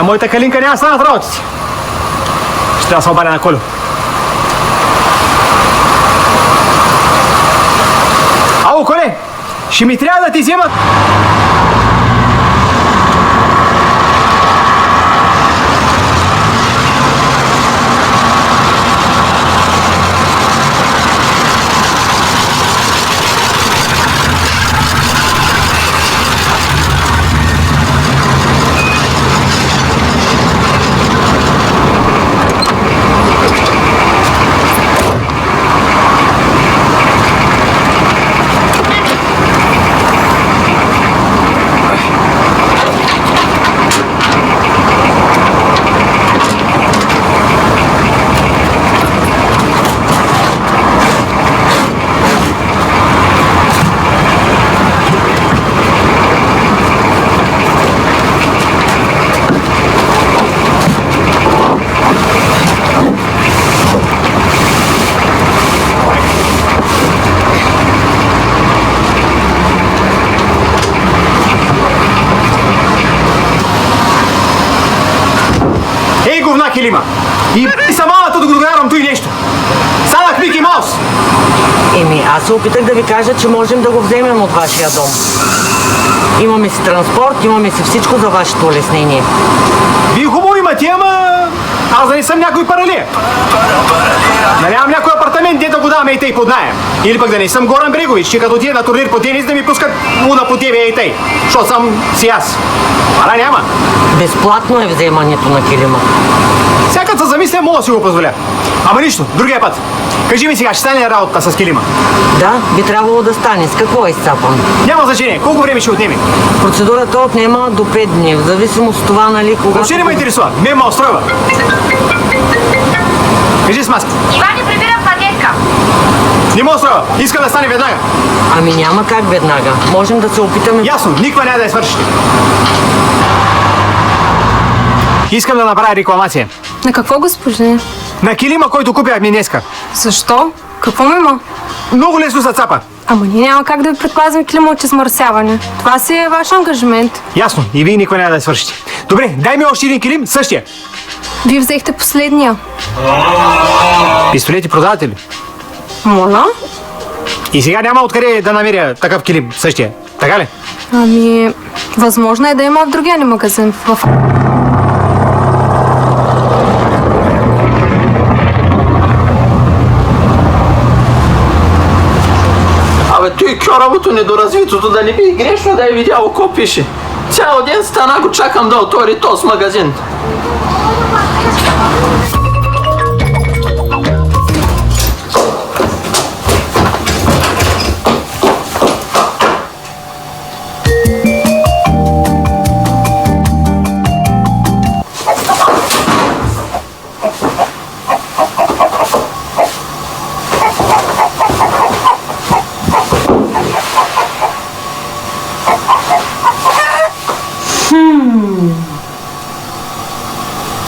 моята Калинка няма станат работите. Ще трябва да се обаря на Колю. Ало, Коле, ще ми трябва да ти вземат... Килима. И самата да го догарам той нещо. Станах Мики Маус. Аз се опитах да ви кажа, че можем да го вземем от вашия дом. Имаме си транспорт, имаме си всичко за вашето улеснение. Вие хубаво имате, ама аз да не съм някой паралия. Да нямам някой апартамент, де да го даваме и тъй под наем. Или пък да не съм Горан Брегович, че като отида на турнир по тенис да ми пускат луна по тебе и тъй. Защото съм си аз. Ала няма. Безплатно е вземането на килима. Всяка се замисля, мога да си го позволя. Ама нищо, другия път. Кажи ми сега, ще стане ли работата с килима? Да, би трябвало да стане. С какво е изцапан? Няма значение. Колко време ще отнеме? Процедурата отнема до 5 дни. В зависимост от това, нали, когато... Въобще не ме интересува. Ме устройва. Кажи с маска. Иване, прибирам пакетка. Не ме устройва. Искам да стане веднага. Ами няма как веднага. Можем да се опитаме... Ясно, никога няма да я свършите. Искам да направя рекламация. На какво, господин? На килима, който купяхме днеска. Защо? Какво ми има? Много лесно се цапа. Ама ние няма как да ви предпазим килима от измърсяване. Това си е ваш ангажимент. Ясно. И вие никога няма да я свършите. Добре, дай ми още един килим, същия. Вие взехте последния. Пистолети продавате ли? Моля? И сега няма откъде да намеря такъв килим, същия. Така ли? Ами, възможно е да има в другия ни магазин. Абе, той кьоравото недоразвитото да не би грешно да е видяло какво пише. Цял ден стана го чакам да отвори този магазин.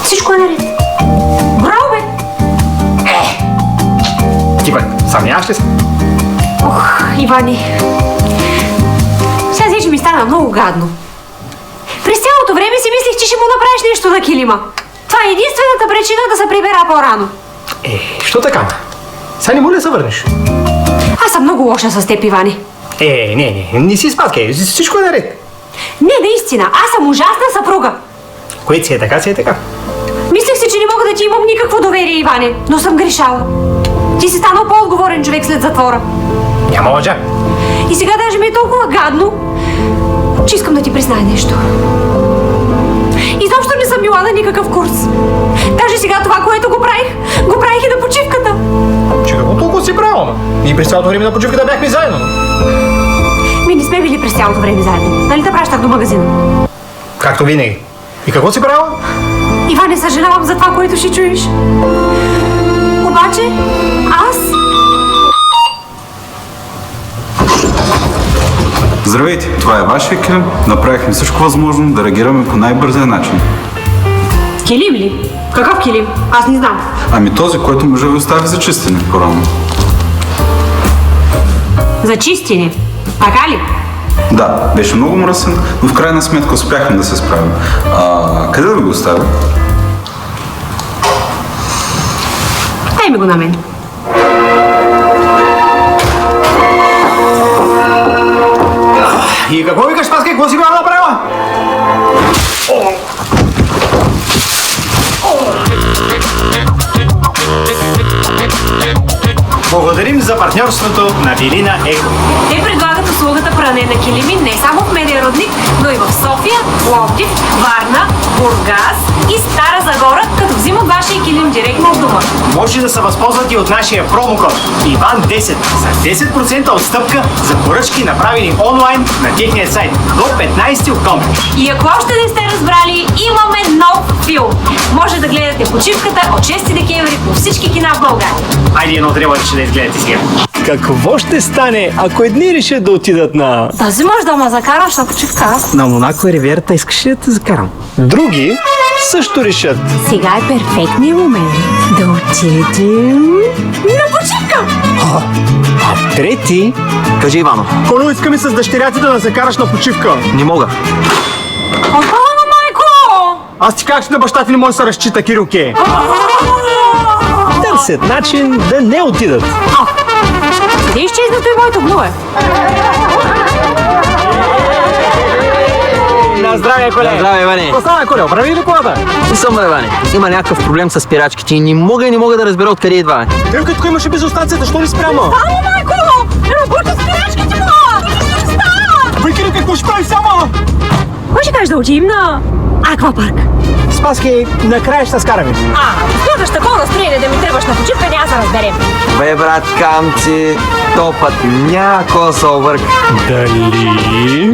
Всичко е наред. Браво, бе! Ти пък, съмняваш ли се? Ох, Иване. Сега вече ми стана много гадно. През цялото време си мислих, че ще му направиш нещо на килима. Това е единствената причина да се прибера по-рано. Що така? Сега не моля да се върнеш. Аз съм много лоша с теб, Иване. Не си спаткай, всичко е наред. Не, наистина, аз съм ужасна съпруга. Което си е така, си е така. Мислех си, че не мога да ти имам никакво доверие, Иване, но съм грешала. Ти си станал по-отговорен човек след затвора. Няма лъжа. И сега даже ми е толкова гадно, че искам да ти призная нещо. Изобщо не съм била на никакъв курс. Даже сега това, което го правих и на почивката. Че какво толкова си правила? Ние през цялото време на почивката бяхме заедно. Ми не сме били през цялото време заедно. Нали те пращах до магазина? Както винаги. И какво си правила? Иване, съжалявам за това, което ще чуеш. Обаче, аз... Здравейте, това е вашия килим. Направихме всичко възможно да реагираме по най-бързия начин. Килим ли? Какъв килим? Аз не знам. Ами този, който мъжа ви остави за чистене по-рано. За чистене? Така ли? Да, беше много мръсен, но в крайна сметка успяхме да се справим. Къде да ви го оставя? Дай ми го на мен. И какво викаш, Спаска, какво си била направила? Благодарим за партньорството на Билина Еко. Те предлагат услугата пране на килими не само в Медия Родник, но и в София, Пловдив, Варна, Бургас и Стара Загора, като взимат вашия килим директно от дома. Може да се възползват и от нашия промокод Иван10 за 10% отстъпка за поръчки, направени онлайн на техния сайт до 15 октомври. И ако още не сте разбрали, имаме нов филм. Може да гледате почивката от 6 декември по всички кина в България. Айде едно трябва да изгледате сега. Какво ще стане, ако едни решат да отидат на... Тази може да ме закараш на почивка. На Монако и Ривиерата искаш ли да те закарам? Други също решат. Сега е перфектният момент да отидем на почивка. А трети... Кажи, Ивано. Коло, искаме с дъщерята да закараш на почивка. Не мога. Ама, майко! Аз ти как на баща ти не може да се разчита, Кирилке. Търсят начин да не отидат. Къде изчезнато и моето блуе? На здраве, Коле! На здраве, Иване! Какво стана, Коле? Оправи ли колата? Не съм, Иване. Има някакъв проблем с спирачките и не мога да разбера откъде идва. Той като имаше безостация, защо не спрямо? Ама, майко! Работи спирачките му! Бай, Кирил, какво ще прави само? Кой ще кажеш да отидем на аквапарк? Спаски, накрая ще се скараме. Слагаш такова настроение да ми тръгваш на почивка, няма да разберем. Бе, брат, камци, топът някой се обърка. Дали?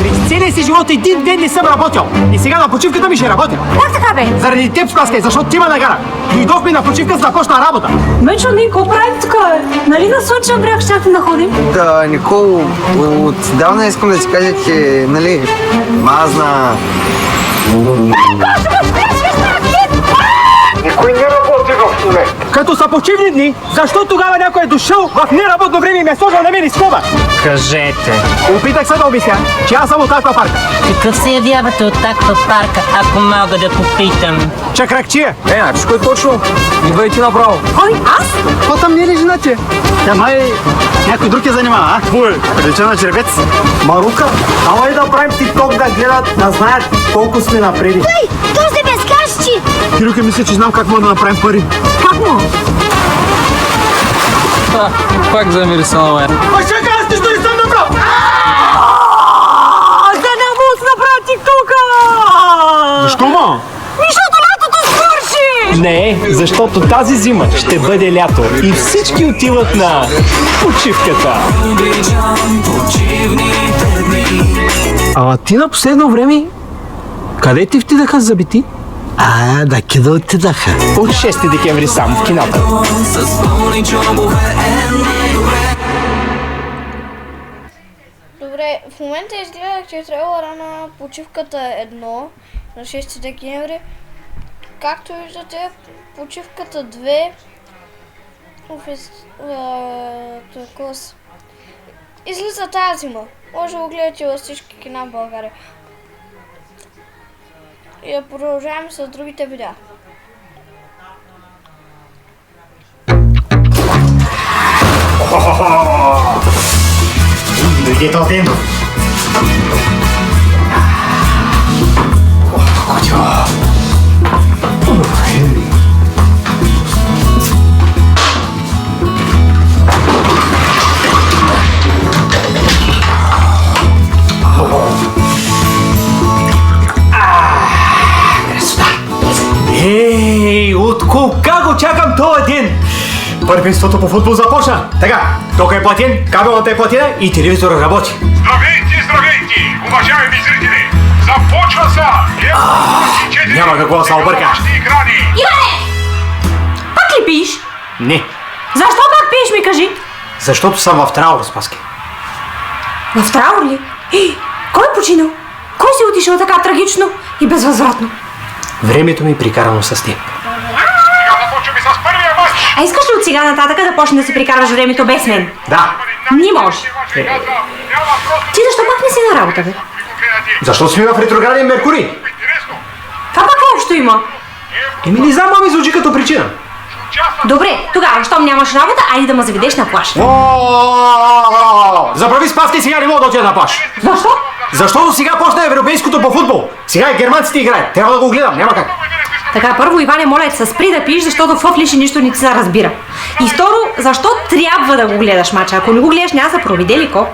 През целия си живот един ден не съм работил. И сега на почивката ми ще работя. Как така, бе? Заради теб, Спаска, защото ти ме нагара. Дойдохме на почивка, за да почна работа. Мечо, ние какво правим тук, бе? Нали на Слънчев бряг щяхте да ходим? Да, Никол, отдавна искам да ти кажа, че, нали, мазна... Никой не работи в момента. Като са почивни дни, защо тогава някой е дошъл в неработно време и ме е сложил на мен и скоба? Кажете. Опитах се да обясня, че аз съм от аквапарка. Какъв се явявате от аквапарка, ако мога да попитам? Чакракчия. Значи, кой точно? Идвайте направо. Кой? Аз? Какво там не е ли жена ти? Тя май някой друг я занимава, а? Бой, Прилича на червец. Марука, давай да правим тикток да гледат, да знаят колко сме напреди. Този безкащи! Кирилка, мисля, че знам как мога да направим пари. Как му? Пак замири се на мен. А чакай, аз нищо не съм направил! Да не мога да направя тиктока! Защо, ма? Защото лятото свърши! Не, защото тази зима ще бъде лято и всички отиват на почивката. А ти на последно време, къде ти втидаха зъбите? Да, къде отидаха? От 6 декември сам в кината. Добре, в момента изгледах, че е трейлера на почивката 1 на 6 декември. Както виждате, почивката 2 излиза тази зима. Може да го гледате във всички кина в България. И да продължаваме с другите видеа. Дойде този ден. Ей, от кога го чакам този ден? Първенството по футбол започна. Така, тока е платен, кабелната е платена и телевизора работи. Здравейте, уважаеми зрители! Започва са! Няма какво да се обърка. Иване! Пак ли пиеш? Не, Защо пак пиеш, ми кажи? защото съм в траур, Спаски. В траур ли? Кой е починал? Кой си отишъл така трагично и безвъзвратно? Времето ми е прикарано с теб. Сега започваме с първия матч! А искаш ли от сега нататък да почне да си прикарваш времето без мен? Да, Не може. Ти защо пак не си на работа, бе? Защо сме в ретрограден Меркурий? Това пак общо има. Еми не знам, ми звучи като причина. Добре, тогава, щом нямаш работа, айде да ме заведеш на плаж. Забрави Спаски, сега не мога да отида на плаж. Защо? Защото сега почна европейското по футбол. Сега и германците играят. Трябва да го гледам, няма как. Така, първо, Иване, моля се спри да пиеш, защото в лиши нищо не ти се разбира. И второ, защо трябва да го гледаш мача? Ако не го гледаш, няма да се проведе ли ко?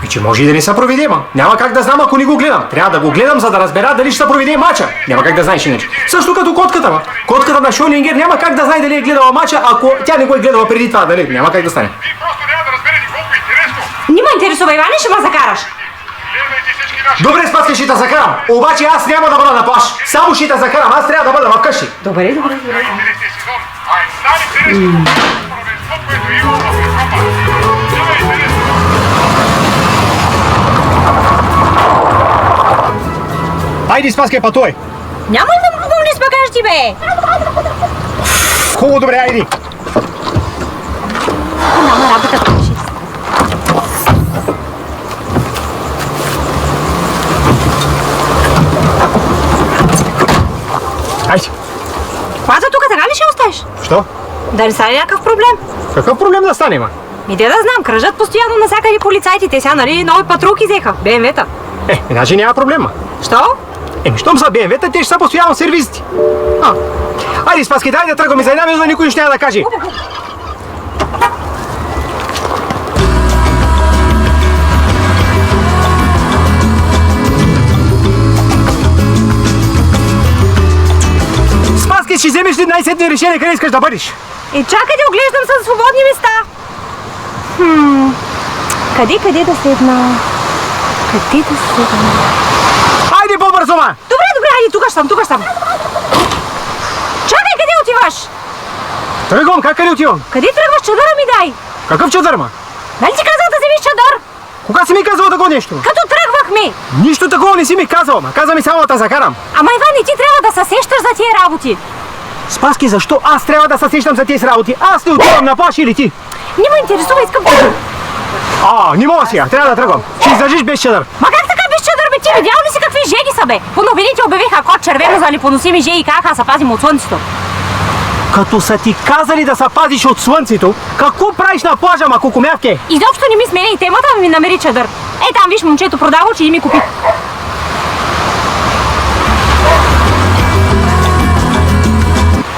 И че може и да не се проведе, ма. Няма как да знам, ако не го гледам. Трябва да го гледам, за да разбера дали ще се проведе мача. Няма как да знаеш иначе. Също като котката, ма. Котката на Шрёдингер няма как да знае дали е гледала мача, ако тя не го е гледала преди това, дали? Няма как да стане. Не ме интересува, Иване, ще ме закараш. Добре, Спаска, ще те закарам. Обаче аз няма да бъда на плаж. Само ще те закарам, аз трябва да бъда вкъщи. Добре. Айде, Спаска, пътувай. Няма ли да му помниш с багажи, бе? Хубаво, добре, айди. Няма работа, пиши. Айде. Хвата тук, така ли ще остеш? Що? Да не стане някакъв проблем? Какъв проблем да стане, ма? Ми да знам, кръжат постоянно насякъде полицайите. Те сега, нали, нови патрулки взеха. БМВ-та. Иначе няма проблема. Що? Щом са БМВ-та, те ще са постоянно сервизите. Айде, Спаски, дай да тръгваме за една минута, никой нищо няма да каже. Спаски, ще вземеш ли най-сетни решение, къде искаш да бъдеш? Чакай да оглеждам със свободни места. Къде да седна? Айде по-бързо, ма! Добре, айде, тук ще съм. Чакай, къде отиваш? Тръгвам, къде отивам? Къде тръгваш? Чадъра ми дай. Какъв чадър, ма? Нали ти казал да вземеш чадър? Кога си ми казала такова нещо? Като тръгвахме. Нищо такова не си ми казала, ма. Каза ми само да те закарам. Ама, Иване, ти трябва да се сещаш за тия работи. Спаски, защо аз трябва да се сещам за тези работи? Аз не отивам на плаж или ти? Не ме интересува, искам да... Не мога сега, трябва да тръгвам. Ще издържиш без чадър. Ма как така без чадър, бе? Ти видял ли си какви жеги са, бе? По новините обявиха код червено за непоносими жеги и как се пазим от слънцето. Като са ти казали да се пазиш от слънцето, какво правиш на плажа, ма, кукумявке? Изобщо не ми смени и темата, ми намери чадър. Там виж, момчето продава очи и ми купи.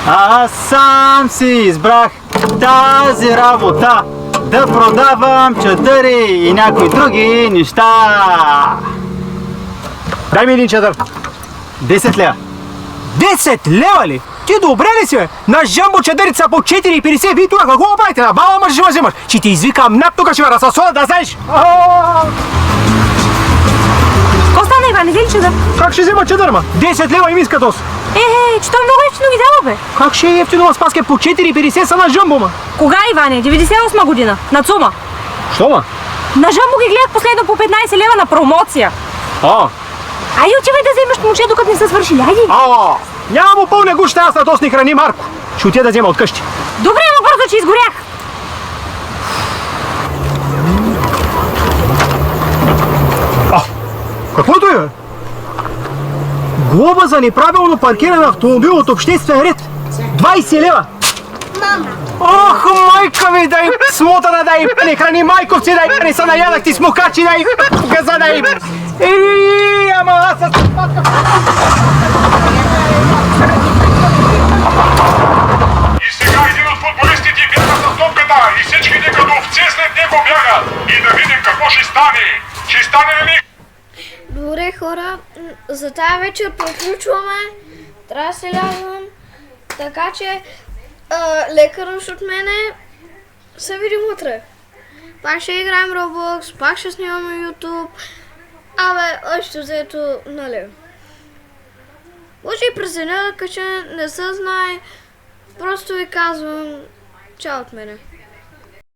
Аз сам си избрах тази работа, да продавам чадъри и някои други неща. Дай ми един чадър. 10 лева. 10 лева ли? Ти добре ли си, бе? На жамбо чадърите са по 4,50. Вие тук какво правите? На баба мъж ще ме вземаш. Ще ти извикам над тук, ще ме разсъсода, да знаеш. Ко стана, Иван, не взели чадър? Как ще взема чадър, ма? 10 лева им иска тос. Че той много ефтино ги дава, бе. Как ще е ефтино, ма, Спаски, по 4,50 са на жамбо, ма? Кога, Иване? 98 година. На ЦУМа. Що, ма? На жамбо ги гледах последно по 15 лева на промоция. Айде, отивай да вземеш момче, докато не са свършили. Айде. Няма му пълня гуща, аз на тос не храни Марко. Ще отида да взема от къщи. Добре, но бързо, че изгорях. Какво е, бе? Глоба за неправилно паркиран автомобил от обществен ред. 20 лева. Ох, майка ми, дай смотана, дай не храни майковци, дай не са наядахти смокачи, дай газа, дай. Ама аз съм... И сега един от футболистите бяга с топката и всички ни като овце след него бягат. И да видим какво ще стане. Ще стане ли? Добре, хора, за тази вечер приключваме. Трябва да се лязвам. Така че, лека нощ от мене. Се видим утре. Пак ще играем Roblox, пак ще снимаме YouTube. Още взето, нали. Може и през деня да кача, не се знае. Просто ви казвам, чао от мене.